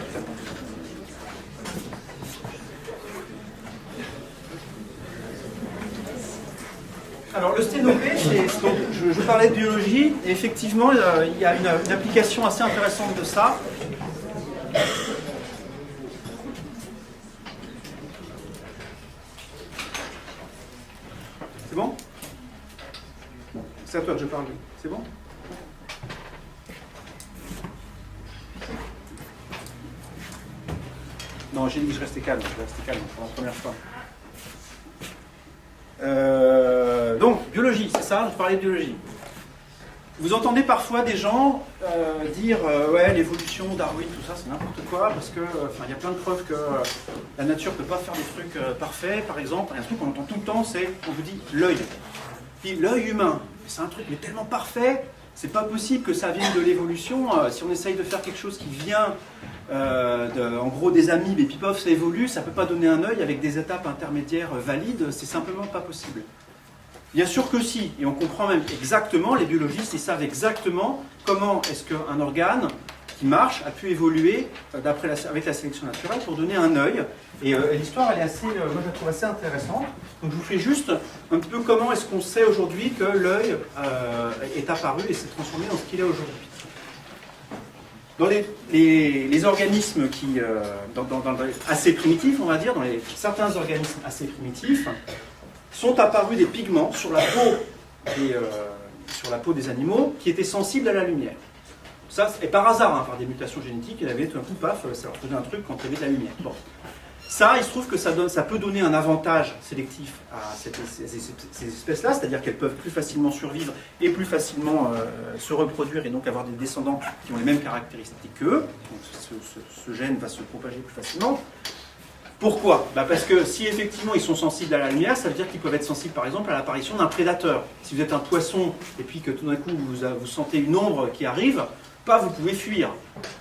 Alors le sténopé, je parlais de biologie, et effectivement il y a une application assez intéressante de ça. C'est bon? C'est à toi que je parle. C'est bon? Non, j'ai dit que je restais calme. Je restais calme pour la première fois. Donc, biologie, c'est ça, je parlais de biologie. Vous entendez parfois des gens dire ouais, l'évolution, Darwin, tout ça, c'est n'importe quoi, parce que il y a plein de preuves que la nature ne peut pas faire des trucs parfaits. Par exemple, il y a un truc qu'on entend tout le temps, c'est, on vous dit l'œil. Puis l'œil humain, c'est un truc mais tellement parfait, c'est pas possible que ça vienne de l'évolution. Si on essaye de faire quelque chose qui vient en gros des amibes et puis pof, ça évolue, ça peut pas donner un œil avec des étapes intermédiaires valides, c'est simplement pas possible. Bien sûr que si, et on comprend même exactement, les biologistes, ils savent exactement comment est-ce qu'un organe qui marche a pu évoluer avec la sélection naturelle pour donner un œil. Et l'histoire, elle est assez, moi je la trouve assez intéressante. Donc je vous fais juste un petit peu comment est-ce qu'on sait aujourd'hui que l'œil est apparu et s'est transformé en ce qu'il est aujourd'hui. Dans les organismes qui, assez primitifs, on va dire, certains organismes assez primitifs, sont apparus des pigments sur la peau des animaux qui étaient sensibles à la lumière. Ça, et par hasard, par des mutations génétiques, il y avait tout un coup, paf, ça leur faisait un truc quand il y avait de la lumière. Bon. Ça, il se trouve que ça peut donner un avantage sélectif à ces espèces-là, c'est-à-dire qu'elles peuvent plus facilement survivre et plus facilement se reproduire et donc avoir des descendants qui ont les mêmes caractéristiques qu'eux. Donc ce gène va se propager plus facilement. Pourquoi? Parce que si effectivement ils sont sensibles à la lumière, ça veut dire qu'ils peuvent être sensibles par exemple à l'apparition d'un prédateur. Si vous êtes un poisson et puis que tout d'un coup vous sentez une ombre qui arrive, vous pouvez fuir.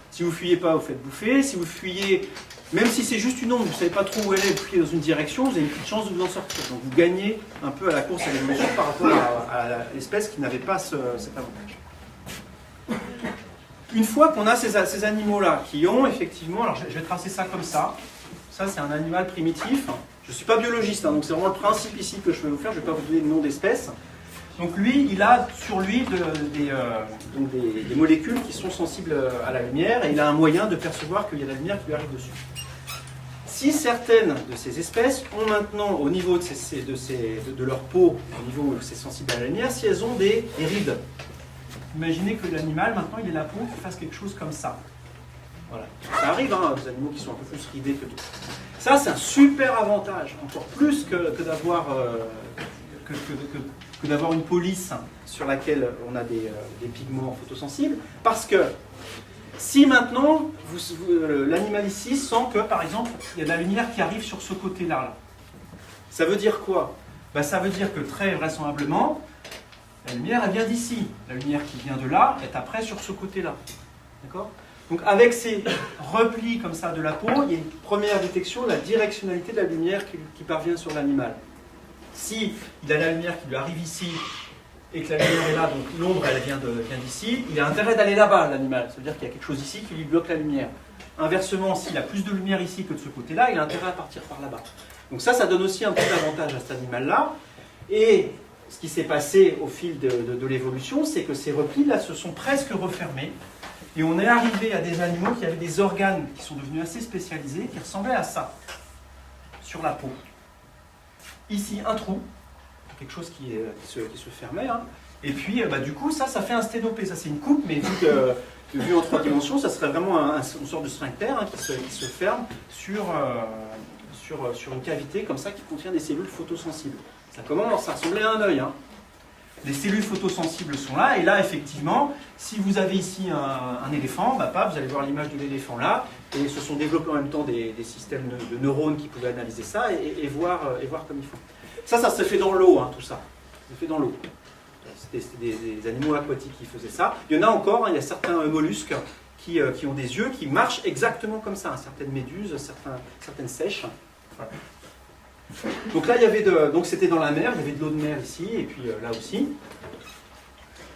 Si vous ne fuyez pas, vous faites bouffer. Si vous fuyez, même si c'est juste une ombre, vous ne savez pas trop où elle est, vous fuyez dans une direction, vous avez une petite chance de vous en sortir. Donc vous gagnez un peu à la course à l'évolution par rapport à l'espèce qui n'avait pas cet avantage. Une fois qu'on a ces animaux-là qui ont effectivement, alors je vais tracer ça comme ça. Ça, c'est un animal primitif. Je ne suis pas biologiste, donc c'est vraiment le principe ici que je vais vous faire. Je ne vais pas vous donner le nom d'espèce. Donc lui, il a sur lui des molécules qui sont sensibles à la lumière et il a un moyen de percevoir qu'il y a de la lumière qui lui arrive dessus. Si certaines de ces espèces ont maintenant, au niveau de leur peau, au niveau où c'est sensible à la lumière, si elles ont des rides. Imaginez que l'animal, maintenant, il ait la peau qui fasse quelque chose comme ça. Voilà. Ça arrive, des animaux qui sont un peu plus ridés que d'autres. Ça, c'est un super avantage, encore plus que d'avoir une police sur laquelle on a des pigments photosensibles, parce que si maintenant l'animal ici sent que, par exemple, il y a de la lumière qui arrive sur ce côté-là, ça veut dire quoi? Ça veut dire que très vraisemblablement, la lumière elle vient d'ici. La lumière qui vient de là est après sur ce côté-là. D'accord? Donc avec ces replis comme ça de la peau, il y a une première détection de la directionnalité de la lumière qui parvient sur l'animal. Si il a la lumière qui lui arrive ici et que la lumière est là, donc l'ombre elle vient d'ici, il a intérêt d'aller là-bas l'animal. Ça veut dire qu'il y a quelque chose ici qui lui bloque la lumière. Inversement, s'il a plus de lumière ici que de ce côté-là, il a intérêt à partir par là-bas. Donc ça donne aussi un petit avantage à cet animal-là. Et ce qui s'est passé au fil de l'évolution, c'est que ces replis-là se sont presque refermés. Et on est arrivé à des animaux qui avaient des organes qui sont devenus assez spécialisés, qui ressemblaient à ça, sur la peau. Ici, un trou, quelque chose qui se fermait. Hein. Et puis, du coup, ça fait un sténopé. Ça, c'est une coupe, mais vu en 3 dimensions, ça serait vraiment une sorte de sphincter hein, qui se ferme sur une cavité comme ça qui contient des cellules photosensibles. Ça commence à ressembler à un œil. Hein. Les cellules photosensibles sont là, et là, effectivement, si vous avez ici un éléphant, vous allez voir l'image de l'éléphant là, et se sont développés en même temps des systèmes de neurones qui pouvaient analyser ça et voir comme il faut. Ça se fait dans l'eau, hein, tout ça. Ça se fait dans l'eau. C'était des animaux aquatiques qui faisaient ça. Il y en a encore, hein, il y a certains mollusques qui ont des yeux qui marchent exactement comme ça. Hein, certaines méduses, certaines sèches. Voilà. Donc là, donc c'était dans la mer, il y avait de l'eau de mer ici, et puis là aussi.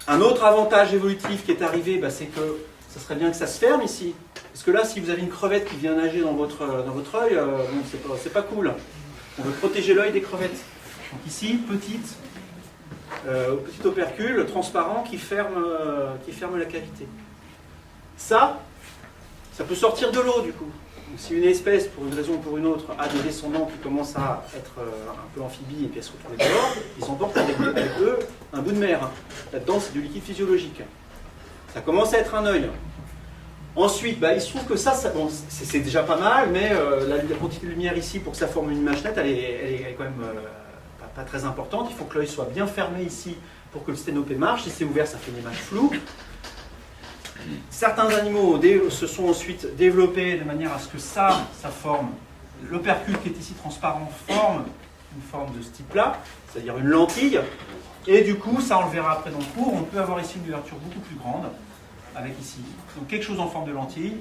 Un autre avantage évolutif qui est arrivé, c'est que ça serait bien que ça se ferme ici. Parce que là, si vous avez une crevette qui vient nager dans votre œil, c'est pas cool. On veut protéger l'œil des crevettes. Donc ici, petit opercule transparent qui ferme la cavité. Ça peut sortir de l'eau du coup. Donc, si une espèce, pour une raison ou pour une autre, a des descendants qui commencent à être un peu amphibies et puis à se retrouver dehors, ils s'emportent avec eux un bout de mer. Hein. Là-dedans, c'est du liquide physiologique. Ça commence à être un œil. Ensuite, il se trouve que ça bon, c'est déjà pas mal, mais la quantité de lumière ici, pour que ça forme une image nette, elle est quand même pas très importante. Il faut que l'œil soit bien fermé ici pour que le sténopé marche. Si c'est ouvert, ça fait une image floue. Certains animaux se sont ensuite développés de manière à ce que ça forme, l'opercule qui est ici transparent forme une forme de ce type-là, c'est-à-dire une lentille, et du coup, ça on le verra après dans le cours, on peut avoir ici une ouverture beaucoup plus grande, avec ici, donc quelque chose en forme de lentille,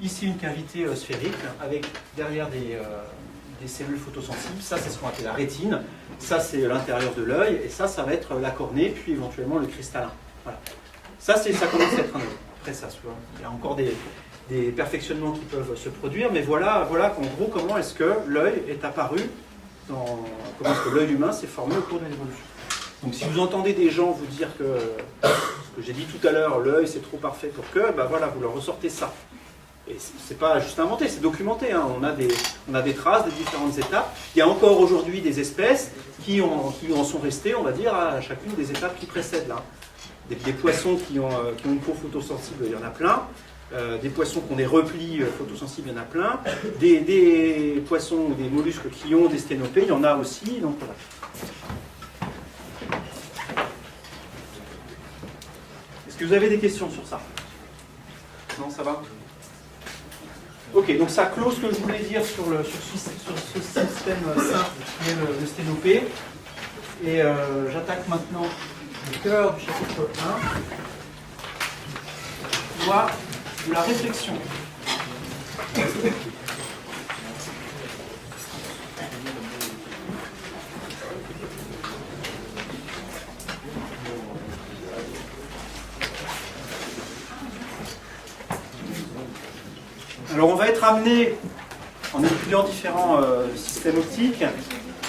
ici une cavité sphérique, avec derrière des cellules photosensibles, ça c'est ce qu'on appelle la rétine, ça c'est l'intérieur de l'œil, et ça va être la cornée, puis éventuellement le cristallin. Voilà. Ça commence à être un œil. Après ça, il y a encore des perfectionnements qui peuvent se produire, mais voilà en gros comment est-ce que l'œil est apparu, comment est-ce que l'œil humain s'est formé au cours de l'évolution. Donc si vous entendez des gens vous dire que, ce que j'ai dit tout à l'heure, l'œil c'est trop parfait pour que, vous leur ressortez ça. Et c'est pas juste inventé, c'est documenté, hein. On a des traces des différentes étapes. Il y a encore aujourd'hui des espèces qui en sont restées, on va dire, à chacune des étapes qui précèdent là. Des poissons qui ont une peau photosensible, il y en a plein. Des poissons qui ont des replis photosensibles, il y en a plein. Des poissons ou des mollusques qui ont des sténopés, il y en a aussi. Donc, voilà. Est-ce que vous avez des questions sur ça? Non, ça va? Ok, donc ça clôt ce que je voulais dire sur ce système simple qui est le sténopé. Et j'attaque maintenant le cœur du chapitre 1, loi de la réflexion. Alors on va être amené, en étudiant différents systèmes optiques,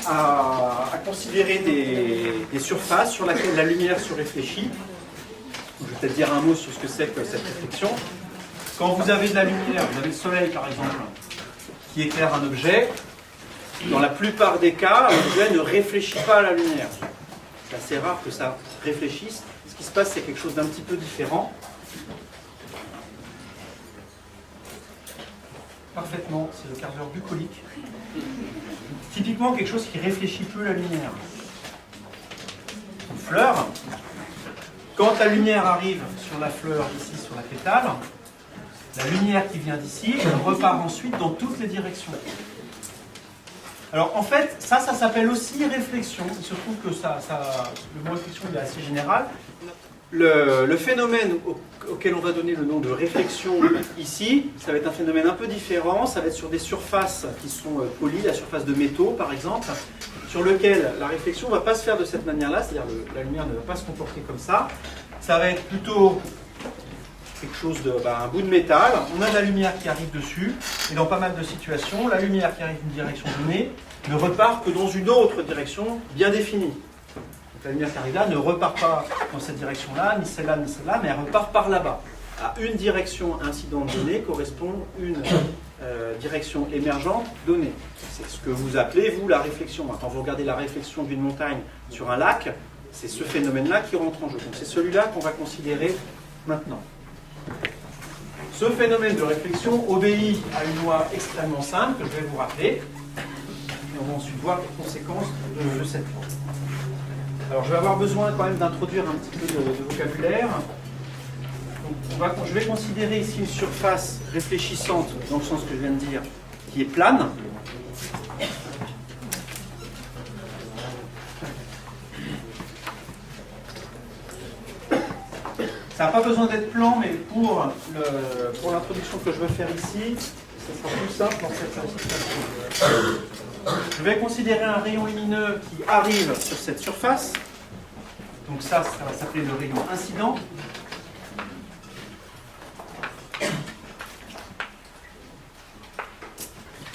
à considérer des surfaces sur lesquelles la lumière se réfléchit. Je vais peut-être dire un mot sur ce que c'est que cette réflexion. Quand vous avez de la lumière, vous avez le soleil par exemple, qui éclaire un objet, dans la plupart des cas, l'objet ne réfléchit pas à la lumière. C'est assez rare que ça réfléchisse. Ce qui se passe, c'est quelque chose d'un petit peu différent. Parfaitement, c'est le carburant bucolique. Typiquement quelque chose qui réfléchit peu la lumière. Une fleur, quand la lumière arrive sur la fleur, ici sur la pétale, la lumière qui vient d'ici, elle repart ensuite dans toutes les directions. Alors en fait, ça s'appelle aussi réflexion. Il se trouve que le mot réflexion est assez général. Le phénomène auquel on va donner le nom de réflexion ici, ça va être un phénomène un peu différent, ça va être sur des surfaces qui sont polies, la surface de métaux par exemple, sur lequel la réflexion ne va pas se faire de cette manière-là, c'est-à-dire la lumière ne va pas se comporter comme ça, ça va être plutôt quelque chose un bout de métal, on a de la lumière qui arrive dessus, et dans pas mal de situations, la lumière qui arrive d'une direction donnée ne repart que dans une autre direction bien définie. La lumière qui arrive là ne repart pas dans cette direction-là, ni celle-là, mais elle repart par là-bas. À une direction incidente donnée correspond une direction émergente donnée. C'est ce que vous appelez, vous, la réflexion. Quand vous regardez la réflexion d'une montagne sur un lac, c'est ce phénomène-là qui rentre en jeu. Donc c'est celui-là qu'on va considérer maintenant. Ce phénomène de réflexion obéit à une loi extrêmement simple que je vais vous rappeler. Et on va ensuite voir les conséquences de cette loi. Alors je vais avoir besoin quand même d'introduire un petit peu de vocabulaire. Donc, je vais considérer ici une surface réfléchissante, dans le sens que je viens de dire, qui est plane. Ça n'a pas besoin d'être plan, mais pour l'introduction que je veux faire ici, ça sera plus simple dans cette situation. Je vais considérer un rayon lumineux qui arrive sur cette surface. Donc ça va s'appeler le rayon incident.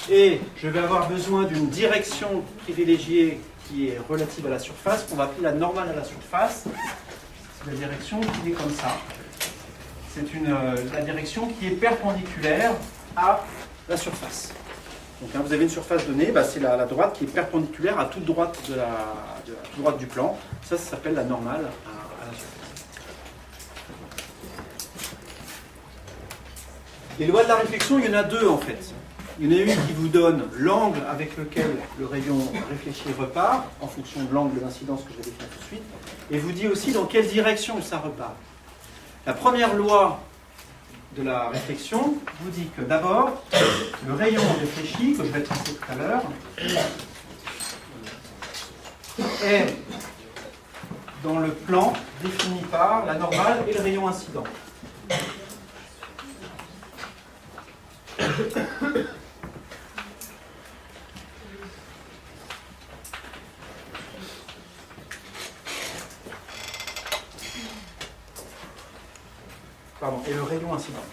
Et je vais avoir besoin d'une direction privilégiée qui est relative à la surface, qu'on va appeler la normale à la surface. C'est la direction qui est comme ça. C'est la direction qui est perpendiculaire à la surface. Donc vous avez une surface donnée, c'est la droite qui est perpendiculaire à toute droite, toute droite du plan. Ça s'appelle la normale à la surface. Les lois de la réflexion, il y en a deux en fait. Il y en a une qui vous donne l'angle avec lequel le rayon réfléchi repart, en fonction de l'angle d'incidence que je vais définir tout de suite, et vous dit aussi dans quelle direction ça repart. La première loi de la réflexion vous dit que d'abord, le rayon réfléchi, que je vais tracer tout à l'heure, est dans le plan défini par la normale et le rayon incident. Et le rayon incident.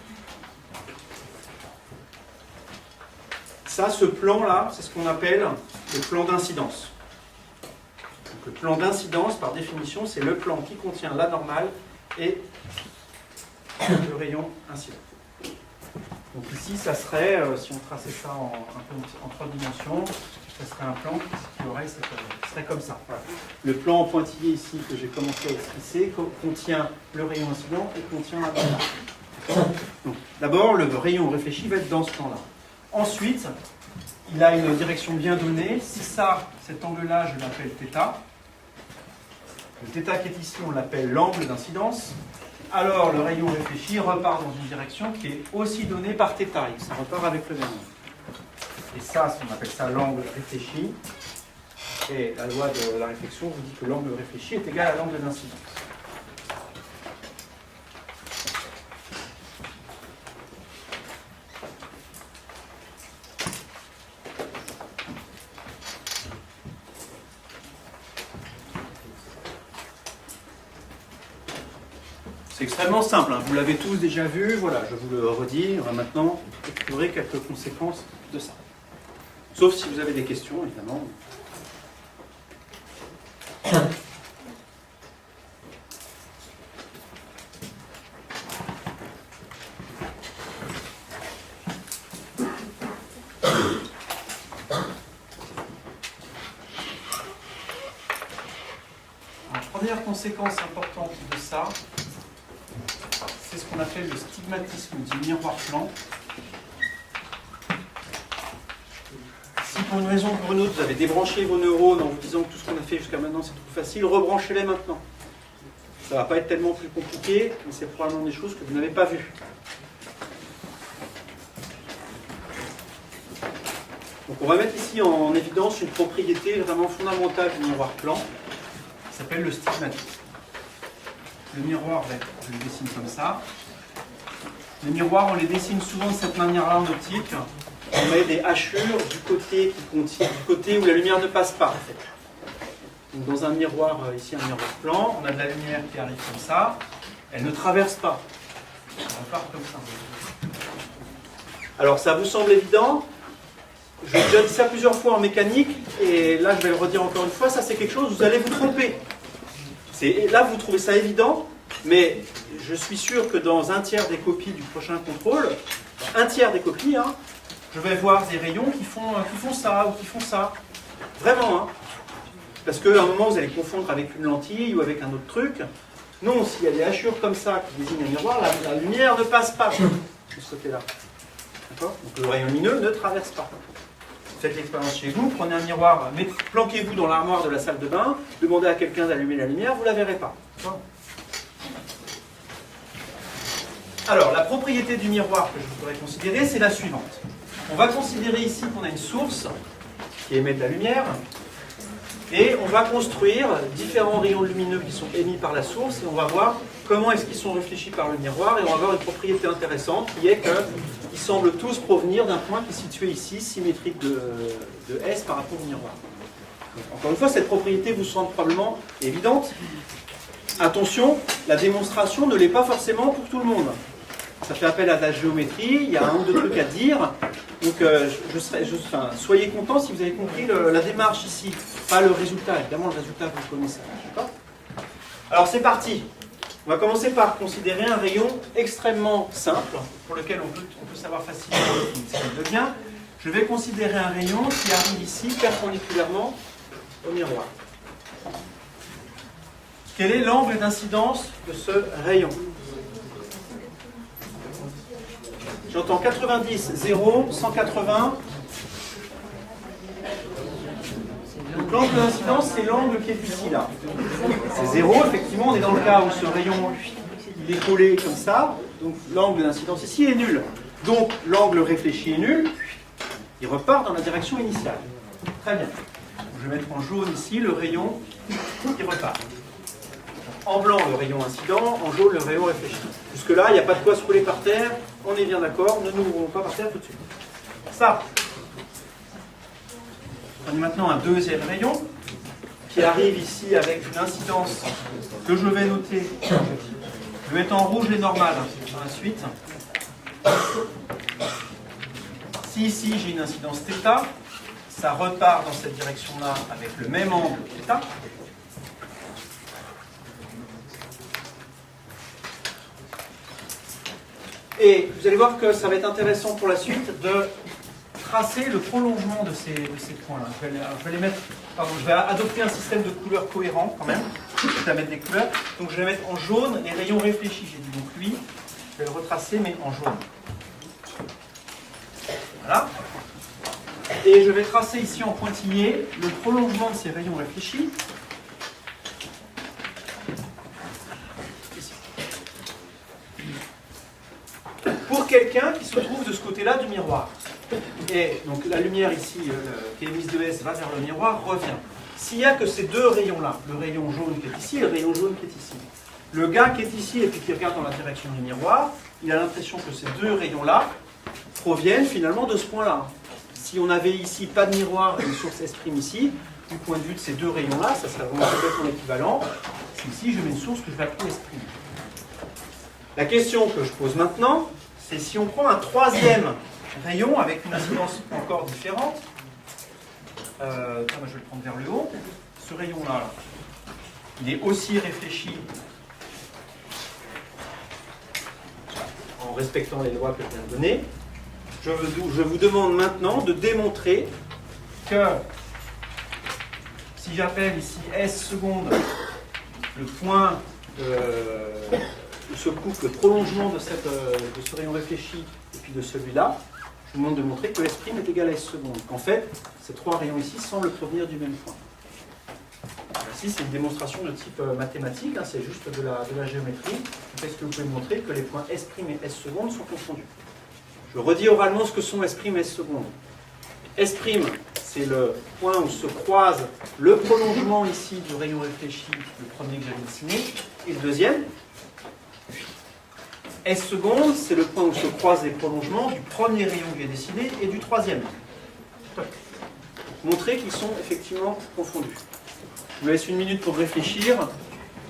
Ça, ce plan-là, c'est ce qu'on appelle le plan d'incidence. Le plan d'incidence, par définition, c'est le plan qui contient la normale et le rayon incident. Donc ici, ça serait, si on traçait ça en 3 dimensions, ça serait un plan qui serait comme ça. Voilà. Le plan en pointillé ici que j'ai commencé à esquisser contient le rayon incident et contient la normale. D'abord, le rayon réfléchi va être dans ce plan-là. Ensuite, il a une direction bien donnée. Si cet angle-là, je l'appelle θ. Le θ qui est ici, on l'appelle l'angle d'incidence. Alors, le rayon réfléchi repart dans une direction qui est aussi donnée par θ. Ça repart avec le même angle. Et ça, on appelle ça l'angle réfléchi. Et la loi de la réflexion vous dit que l'angle réfléchi est égal à l'angle d'incidence. C'est extrêmement simple, hein. Vous l'avez tous déjà vu, voilà, je vous le redis, on va maintenant explorer quelques conséquences de ça. Sauf si vous avez des questions, évidemment. La première conséquence importante de ça, c'est ce qu'on appelle le stigmatisme du miroir plan. Si pour une raison ou pour une autre, vous avez débranché vos neurones en vous disant que tout ce qu'on a fait jusqu'à maintenant c'est trop facile, rebranchez-les maintenant. Ça ne va pas être tellement plus compliqué, mais c'est probablement des choses que vous n'avez pas vues. Donc on va mettre ici en évidence une propriété vraiment fondamentale du miroir plan, qui s'appelle le stigmatisme. Le miroir, je le dessine comme ça. Les miroirs, on les dessine souvent de cette manière-là en optique. On met des hachures du côté où la lumière ne passe pas. En fait. Donc dans un miroir, ici un miroir plan, on a de la lumière qui arrive comme ça. Elle ne traverse pas. Elle repart comme ça. Alors ça vous semble évident. J'ai déjà dit ça plusieurs fois en mécanique, et là je vais le redire encore une fois, ça c'est quelque chose où vous allez vous tromper. Là vous trouvez ça évident, mais je suis sûr que dans un tiers des copies du prochain contrôle, un tiers des copies, je vais voir des rayons qui font ça ou qui font ça. Vraiment, hein. Parce qu'à un moment, vous allez confondre avec une lentille ou avec un autre truc. Non, s'il y a des hachures comme ça qui désignent un miroir, la lumière ne passe pas de ce côté-là. D'accord? Donc le rayon lumineux ne traverse pas. Faites l'expérience chez vous, prenez un miroir, planquez-vous dans l'armoire de la salle de bain, demandez à quelqu'un d'allumer la lumière, vous ne la verrez pas. Alors, la propriété du miroir que je voudrais considérer, c'est la suivante. On va considérer ici qu'on a une source qui émet de la lumière, et on va construire différents rayons lumineux qui sont émis par la source, et on va voir comment est-ce qu'ils sont réfléchis par le miroir, et on va voir une propriété intéressante qui est qu'ils semblent tous provenir d'un point qui est situé ici, symétrique de S par rapport au miroir. Donc, encore une fois, cette propriété vous semble probablement évidente. Attention, la démonstration ne l'est pas forcément pour tout le monde. Ça fait appel à de la géométrie, il y a un ou deux trucs à dire. Donc soyez contents si vous avez compris la démarche ici, pas le résultat. Évidemment, le résultat, vous le connaissez. D'accord ? Alors c'est parti. On va commencer par considérer un rayon extrêmement simple, pour lequel on peut savoir facilement ce qu'il devient. Je vais considérer un rayon qui arrive ici perpendiculairement au miroir. Quel est l'angle d'incidence de ce rayon ? J'entends 90, 0, 180. Donc l'angle d'incidence, c'est l'angle qui est ici, là. C'est 0, effectivement, on est dans le cas où ce rayon, il est collé comme ça. Donc l'angle d'incidence ici est nul. Donc l'angle réfléchi est nul. Il repart dans la direction initiale. Très bien. Je vais mettre en jaune ici le rayon qui repart. En blanc, le rayon incident, en jaune, le rayon réfléchi. Jusque-là, il n'y a pas de quoi se rouler par terre, on est bien d'accord, ne nous roulons pas par terre tout de suite. Ça. On a maintenant un deuxième rayon qui arrive ici avec une incidence que je vais noter. Je vais mettre en rouge les normales par la suite. Si ici j'ai une incidence θ, ça repart dans cette direction-là avec le même angle θ. Et vous allez voir que ça va être intéressant pour la suite de tracer le prolongement de ces points-là. Je vais adopter un système de couleurs cohérent quand même. Je vais mettre des couleurs. Donc je vais mettre en jaune les rayons réfléchis. J'ai dit donc lui, je vais le retracer mais en jaune. Voilà. Et je vais tracer ici en pointillé le prolongement de ces rayons réfléchis. Pour quelqu'un qui se trouve de ce côté-là du miroir. Et donc la lumière ici, qui est émise de S, va vers le miroir, revient. S'il n'y a que ces deux rayons-là, le rayon jaune qui est ici et le rayon jaune qui est ici, le gars qui est ici et puis qui regarde dans la direction du miroir, il a l'impression que ces deux rayons-là proviennent finalement de ce point-là. Si on avait ici pas de miroir et une source S' ici, du point de vue de ces deux rayons-là, ça serait vraiment complètement équivalent. Si ici je mets une source que je vais appeler S'. La question que je pose maintenant, c'est si on prend un troisième rayon avec une incidence encore différente, je vais le prendre vers le haut, ce rayon-là, il est aussi réfléchi en respectant les lois que je viens de donner. Je vous demande maintenant de démontrer que si j'appelle ici S seconde le point se coupe le prolongement de ce rayon réfléchi et puis de celui-là, je vous demande de montrer que S' est égal à S seconde. Qu'en fait, ces trois rayons ici semblent provenir du même point. Ici, c'est une démonstration de type mathématique, hein, c'est juste de la géométrie. Est-ce que vous pouvez me montrer que les points S' et S seconde sont confondus? Je redis oralement ce que sont S' et S seconde. S', c'est le point où se croise le prolongement ici du rayon réfléchi, le premier que j'avais dessiné, et le deuxième. S seconde, c'est le point où se croisent les prolongements du premier rayon que j'ai dessiné et du troisième. Montrer qu'ils sont effectivement confondus. Je vous laisse une minute pour réfléchir,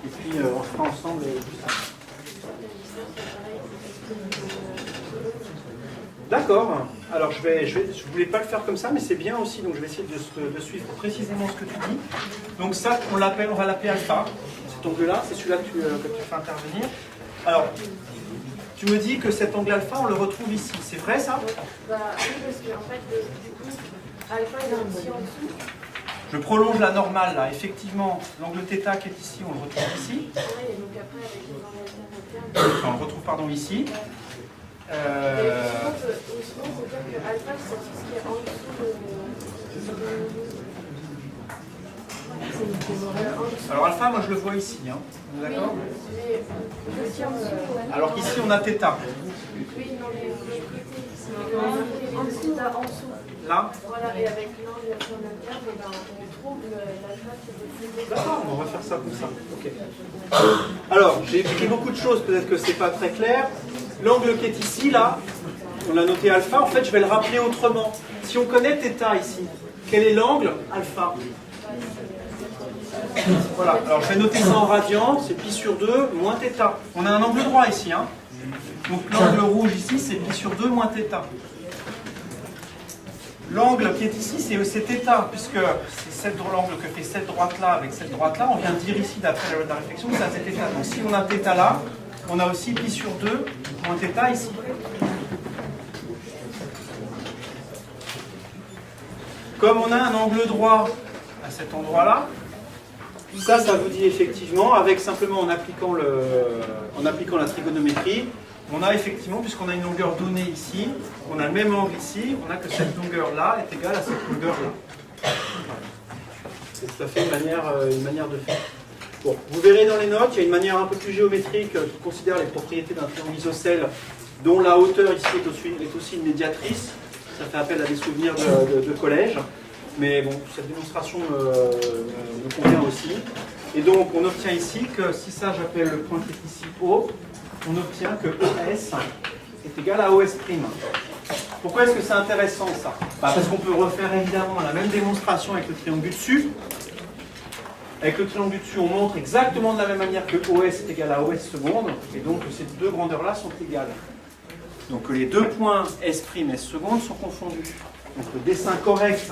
et puis on fera ensemble tout ça. D'accord. Alors je voulais pas le faire comme ça, mais c'est bien aussi, donc je vais essayer de suivre précisément ce que tu dis. Donc ça, on va l'appeler alpha. Cet angle-là, c'est celui-là que tu fais intervenir. Alors, tu me dis que cet angle alpha, on le retrouve ici. C'est vrai ça? Bah oui, parce qu'en fait, du coup, alpha il est ici en dessous. Je prolonge la normale là. Effectivement, l'angle θ qui est ici, on le retrouve ici. Ouais, et donc après, avec les angles alternes. Enfin, on le retrouve, pardon, ici. Sinon, on peut dire que alpha, c'est aussi ce qui est en dessous de... Alors alpha, moi je le vois ici. Hein. Vous êtes d'accord? Mais aussi en dessous. Alors qu'ici, on a θ. Oui, non, mais en dessous, là, en dessous. Là? Voilà, et avec l'angle alterne, ben, on trouve l'alpha qui est décidé. D'accord, on va faire ça comme ça. Ok. Alors, j'ai écrit beaucoup de choses, peut-être que c'est pas très clair. L'angle qui est ici, là, on l'a noté alpha, en fait, je vais le rappeler autrement. Si on connaît θ ici, quel est l'angle alpha? Voilà, alors je vais noter ça en radian, c'est pi sur 2 moins θ. On a un angle droit ici, hein. Donc l'angle rouge ici, c'est pi sur 2 moins θ. L'angle qui est ici, c'est θ, puisque c'est l'angle que fait cette droite-là avec cette droite-là. On vient de dire ici, d'après la loi de la réflexion, que ça c'est θ. Donc si on a θ là, on a aussi pi sur 2 moins θ ici. Comme on a un angle droit à cet endroit-là, ça vous dit effectivement, avec simplement en appliquant la trigonométrie, on a effectivement, puisqu'on a une longueur donnée ici, on a le même angle ici, on a que cette longueur-là est égale à cette longueur-là. C'est tout à fait une manière de faire. Bon, vous verrez dans les notes, il y a une manière un peu plus géométrique qui considère les propriétés d'un triangle isocèle dont la hauteur ici est aussi une médiatrice. Ça fait appel à des souvenirs de collège. Mais bon, cette démonstration me convient aussi. Et donc, on obtient ici que si ça, j'appelle le point qui est ici O, on obtient que ES est égal à OS'. Pourquoi est-ce que c'est intéressant ça? Parce qu'on peut refaire évidemment la même démonstration avec le triangle du dessus. Avec le triangle du dessus, on montre exactement de la même manière que OS est égal à OS seconde, et donc que ces deux grandeurs-là sont égales. Donc les deux points S', S seconde sont confondus. Donc le dessin correct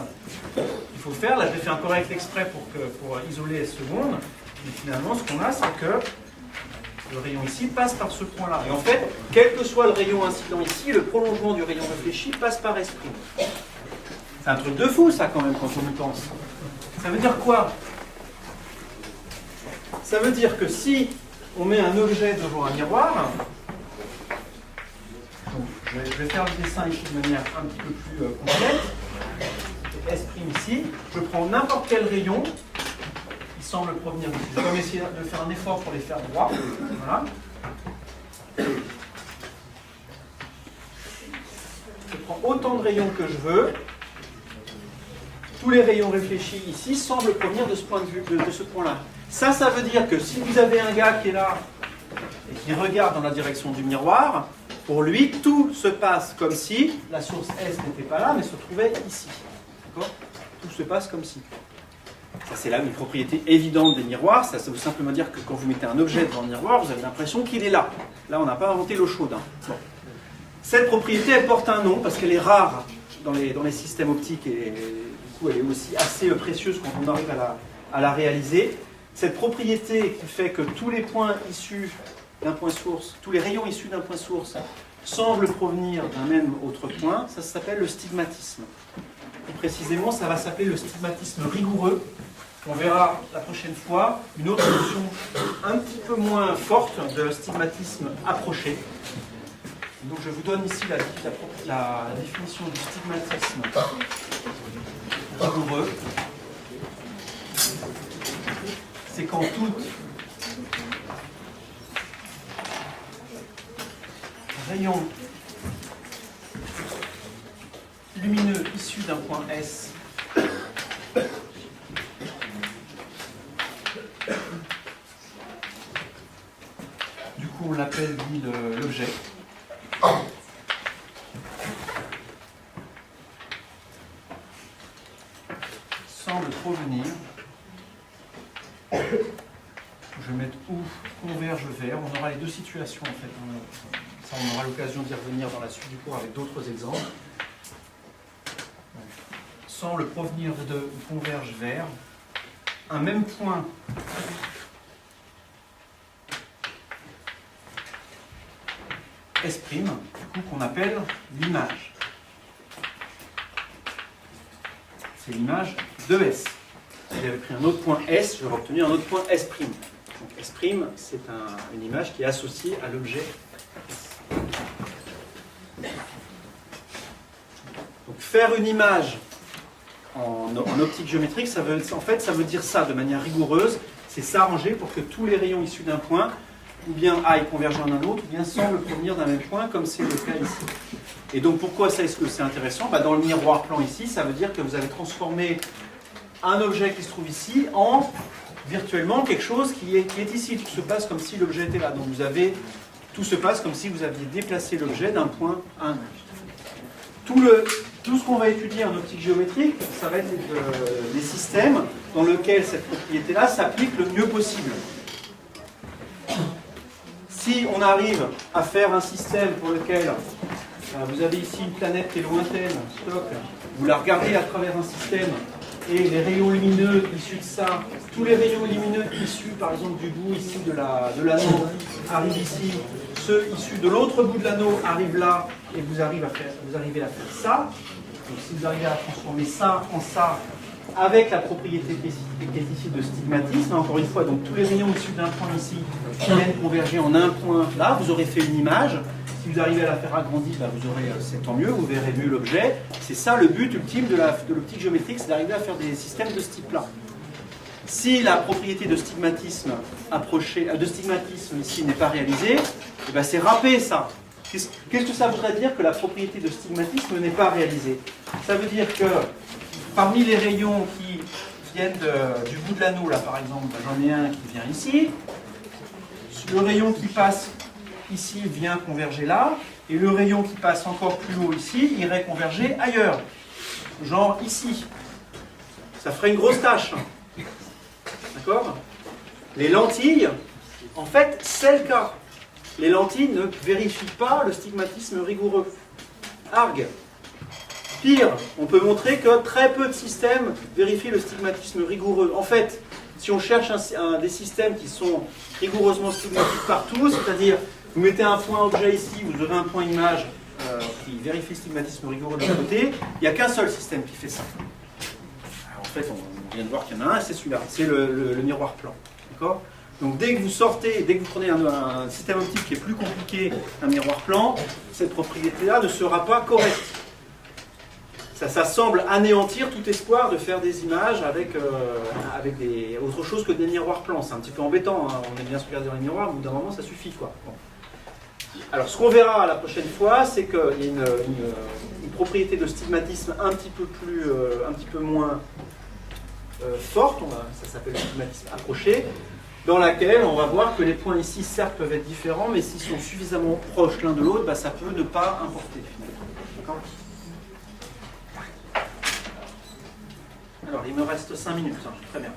qu'il faut faire, là j'ai fait un correct exprès pour isoler S seconde, mais finalement ce qu'on a c'est que le rayon ici passe par ce point-là. Et en fait, quel que soit le rayon incident ici, le prolongement du rayon réfléchi passe par S'. C'est un truc de fou ça quand même quand on y pense. Ça veut dire quoi? Ça veut dire que si on met un objet devant un miroir, donc, je vais faire le dessin ici de manière un petit peu plus complète. S' ici, je prends n'importe quel rayon qui semble provenir ici. Je vais essayer de faire un effort pour les faire droits. Voilà. Je prends autant de rayons que je veux. Tous les rayons réfléchis ici semblent provenir de ce point de vue, de ce point-là. Ça veut dire que si vous avez un gars qui est là et qui regarde dans la direction du miroir, pour lui, tout se passe comme si la source S n'était pas là, mais se trouvait ici. D'accord? Tout se passe comme si. Ça, c'est là une propriété évidente des miroirs. Ça veut simplement dire que quand vous mettez un objet devant le miroir, vous avez l'impression qu'il est là. Là, on n'a pas inventé l'eau chaude. Hein. Bon. Cette propriété, elle porte un nom parce qu'elle est rare dans les systèmes optiques et du coup, elle est aussi assez précieuse quand on arrive à la réaliser. Cette propriété qui fait que tous les points issus d'un point source, tous les rayons issus d'un point source semblent provenir d'un même autre point, ça s'appelle le stigmatisme. Plus précisément, ça va s'appeler le stigmatisme rigoureux. On verra la prochaine fois une autre notion un petit peu moins forte de stigmatisme approché. Donc je vous donne ici la définition du stigmatisme rigoureux. C'est quand tout rayon lumineux issu d'un point S du coup on l'appelle lui l'objet, semble provenir, je vais mettre où converge vers, on aura les deux situations en fait. Ça, on aura l'occasion d'y revenir dans la suite du cours avec d'autres exemples. Semble provenir de converge vers un même point S', du coup, qu'on appelle l'image. C'est l'image de S. Si j'avais pris un autre point S, j'aurais obtenu un autre point S'. Donc S', c'est une image qui est associée à l'objet S. Donc faire une image en optique géométrique, ça veut dire ça de manière rigoureuse, c'est s'arranger pour que tous les rayons issus d'un point, ou bien aillent converger en un autre, ou bien semblent provenir d'un même point, comme c'est le cas ici. Et donc pourquoi ça est-ce que c'est intéressant? Dans le miroir plan ici, ça veut dire que vous avez transformé un objet qui se trouve ici en virtuellement quelque chose qui est ici. Tout se passe comme si l'objet était là. Donc tout se passe comme si vous aviez déplacé l'objet d'un point à un autre. Tout ce qu'on va étudier en optique géométrique, ça va être des systèmes dans lesquels cette propriété-là s'applique le mieux possible. Si on arrive à faire un système pour lequel vous avez ici une planète qui est lointaine, stock, vous la regardez à travers un système et les rayons lumineux issus de ça, tous les rayons lumineux issus par exemple du bout ici de l'anneau arrivent ici, ceux issus de l'autre bout de l'anneau arrivent là et vous arrivez à faire ça. Donc si vous arrivez à transformer ça en ça avec la propriété qui est ici de stigmatisme, encore une fois, donc tous les rayons issus d'un point ici viennent converger en un point là, vous aurez fait une image. Si vous arrivez à la faire agrandir, vous aurez, c'est tant mieux, vous verrez mieux l'objet. C'est ça le but ultime de l'optique géométrique, c'est d'arriver à faire des systèmes de ce type-là. Si la propriété de stigmatisme ici n'est pas réalisée, c'est râpé ça. Qu'est-ce que ça voudrait dire que la propriété de stigmatisme n'est pas réalisée? Ça veut dire que parmi les rayons qui viennent du bout de l'anneau, là par exemple, j'en ai un qui vient ici, le rayon qui passe ici vient converger là, et le rayon qui passe encore plus haut ici irait converger ailleurs, genre ici. Ça ferait une grosse tache. D'accord? Les lentilles, en fait, c'est le cas. Les lentilles ne vérifient pas le stigmatisme rigoureux. Argue. Pire, on peut montrer que très peu de systèmes vérifient le stigmatisme rigoureux. En fait, si on cherche des systèmes qui sont rigoureusement stigmatiques partout, c'est-à-dire vous mettez un point objet ici, vous aurez un point image qui vérifie le stigmatisme rigoureux de l'autre côté, il n'y a qu'un seul système qui fait ça. Alors, en fait, on vient de voir qu'il y en a un, c'est celui-là, c'est le miroir plan. D'accord ? Donc dès que vous prenez un système optique qui est plus compliqué qu'un miroir plan, cette propriété-là ne sera pas correcte. Ça semble anéantir tout espoir de faire des images avec autre chose que des miroirs plans. C'est un petit peu embêtant, hein. On aime bien se regarder dans les miroirs, mais au bout d'un moment ça suffit, quoi. Bon. Alors ce qu'on verra la prochaine fois, c'est qu'il y a une propriété de stigmatisme un petit peu moins forte, ça s'appelle le stigmatisme approché, dans laquelle on va voir que les points ici, certes, peuvent être différents, mais s'ils sont suffisamment proches l'un de l'autre, ça peut ne pas importer. D'accord ? Alors, il me reste 5 minutes, hein. Très bien.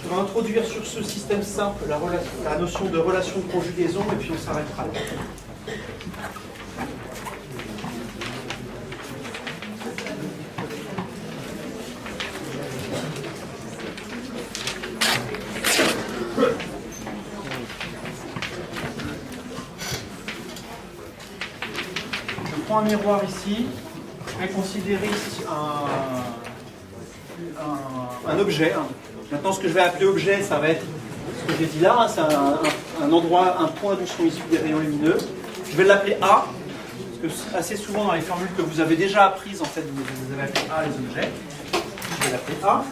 On va introduire sur ce système simple la notion de relation de conjugaison et puis on s'arrêtera là. Je prends un miroir ici, je vais considérer un objet. Maintenant, ce que je vais appeler objet, ça va être ce que j'ai dit là, hein, c'est un endroit, un point d'où sont issus des rayons lumineux. Je vais l'appeler A, parce que assez souvent dans les formules que vous avez déjà apprises, en fait, vous avez appelé A les objets. Je vais l'appeler A.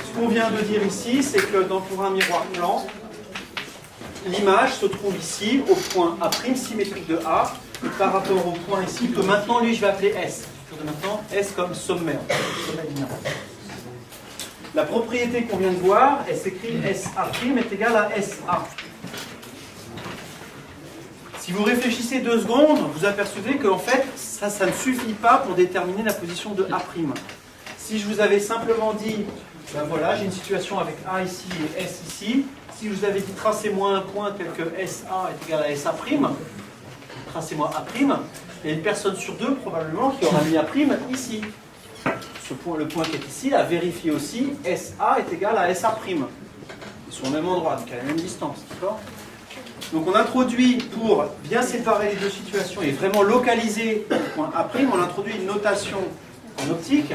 Ce qu'on vient de dire ici, c'est que pour un miroir plan, l'image se trouve ici, au point A' symétrique de A, et par rapport au point ici, que maintenant, lui, je vais appeler S. Maintenant, S comme sommaire. La propriété qu'on vient de voir, elle s'écrit SA' est égale à SA. Si vous réfléchissez 2 secondes, vous apercevez qu'en fait, ça ne suffit pas pour déterminer la position de A'. Si je vous avais simplement dit, ben voilà, j'ai une situation avec A ici et S ici, si je vous avais dit tracez-moi un point tel que SA est égal à SA', tracez-moi A', il y a une personne sur deux probablement qui aura mis A' ici. Ce point, le point qui est ici, a vérifié aussi SA est égal à SA'. Ils sont au même endroit, donc à la même distance. Donc on introduit, pour bien séparer les deux situations et vraiment localiser le point A', on introduit une notation en optique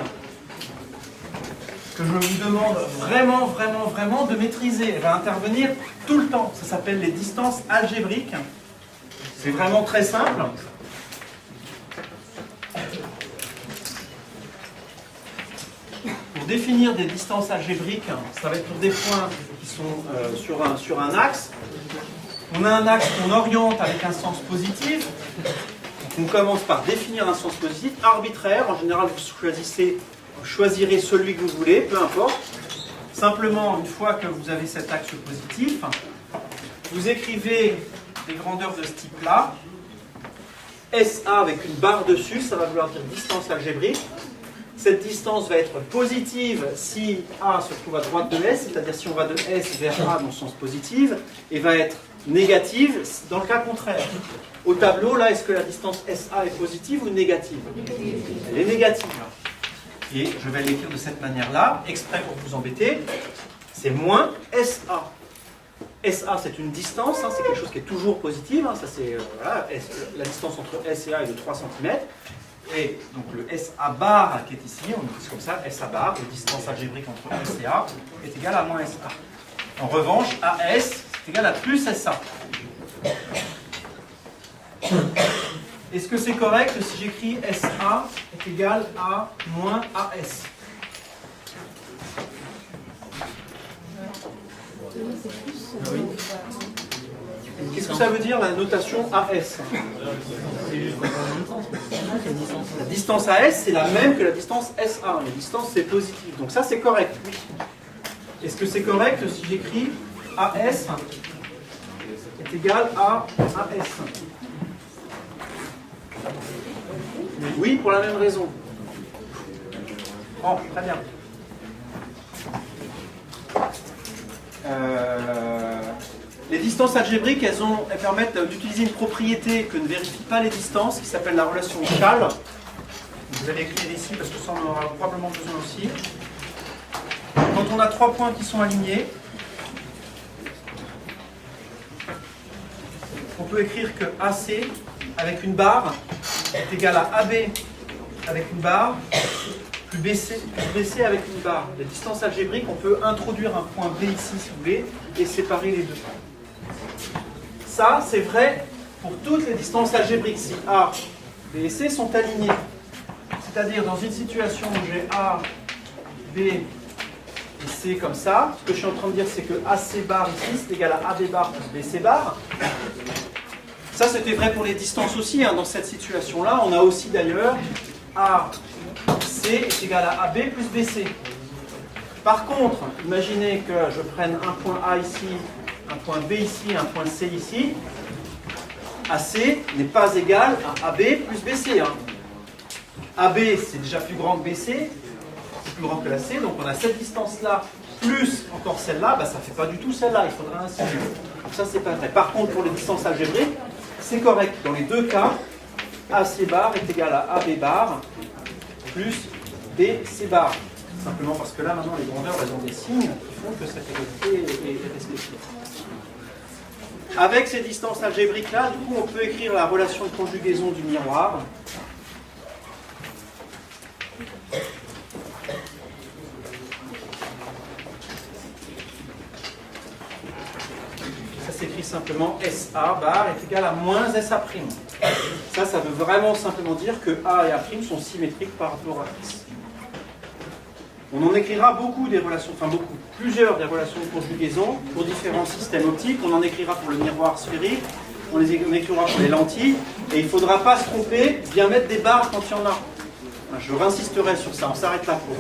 que je vous demande vraiment de maîtriser. Elle va intervenir tout le temps. Ça s'appelle les distances algébriques. C'est vraiment très simple. Pour définir des distances algébriques, ça va être pour des points qui sont sur un axe. On a un axe qu'on oriente avec un sens positif. On commence par définir un sens positif arbitraire. En général, vous choisirez celui que vous voulez, peu importe. Simplement, une fois que vous avez cet axe positif, vous écrivez des grandeurs de ce type-là. SA avec une barre dessus, ça va vouloir dire distance algébrique. Cette distance va être positive si A se trouve à droite de S, c'est-à-dire si on va de S vers A dans le sens positif, et va être négative dans le cas contraire. Au tableau, là, est-ce que la distance SA est positive ou négative? Elle est négative. Et je vais l'écrire de cette manière-là, exprès pour vous embêter. C'est moins SA. SA, c'est une distance, hein, c'est quelque chose qui est toujours positif. Hein, ça, c'est, voilà, la distance entre S et A est de 3 cm. Et donc le SA bar qui est ici, on écrit comme ça, SA bar, la distance algébrique entre S et A, est égale à moins SA. En revanche, AS est égal à plus SA. Est-ce que c'est correct si j'écris SA est égal à moins AS? Oui. Qu'est-ce que ça veut dire la notation AS? La distance AS, c'est la même que la distance SA. La distance, c'est positif. Donc ça, c'est correct, oui. Est-ce que c'est correct si j'écris AS est égal à AS? Oui, pour la même raison. Oh, très bien. Les distances algébriques, elles permettent d'utiliser une propriété que ne vérifient pas les distances, qui s'appelle la relation Chal. Vous allez écrire ici, parce que ça, on en aura probablement besoin aussi. Quand on a trois points qui sont alignés, on peut écrire que AC avec une barre est égal à AB avec une barre, plus BC avec une barre. Les distances algébriques, on peut introduire un point B ici, si vous voulez, et séparer les deux. Ça, c'est vrai pour toutes les distances algébriques. Si A, B et C sont alignés. C'est-à-dire, dans une situation où j'ai A, B et C comme ça, ce que je suis en train de dire, c'est que AC bar ici, c'est égal à AB bar plus BC bar. Ça, c'était vrai pour les distances aussi. Hein. Dans cette situation-là, on a aussi d'ailleurs AC est égal à AB plus BC. Par contre, imaginez que je prenne un point A ici, un point B ici, un point C ici. AC n'est pas égal à AB plus BC. Hein. AB, c'est déjà plus grand que BC, c'est plus grand que la C, donc on a cette distance-là, plus encore celle-là, bah, ça ne fait pas du tout celle-là, il faudra un signe. Donc ça, c'est pas vrai. Par contre, pour les distances algébriques, c'est correct. Dans les deux cas, AC bar est égal à AB bar plus BC bar. Simplement parce que là, maintenant, les grandeurs, elles ont des signes qui font que cette égalité est respectée. Avec ces distances algébriques-là, du coup, on peut écrire la relation de conjugaison du miroir. Ça s'écrit simplement SA bar est égal à moins SA'. Ça veut vraiment simplement dire que A et A' sont symétriques par rapport à X. On en écrira beaucoup des relations, enfin beaucoup, plusieurs des relations de conjugaison pour différents systèmes optiques. On en écrira pour le miroir sphérique, on les écrira pour les lentilles, et il ne faudra pas se tromper, bien mettre des barres quand il y en a. Je réinsisterai sur ça, on s'arrête là pour.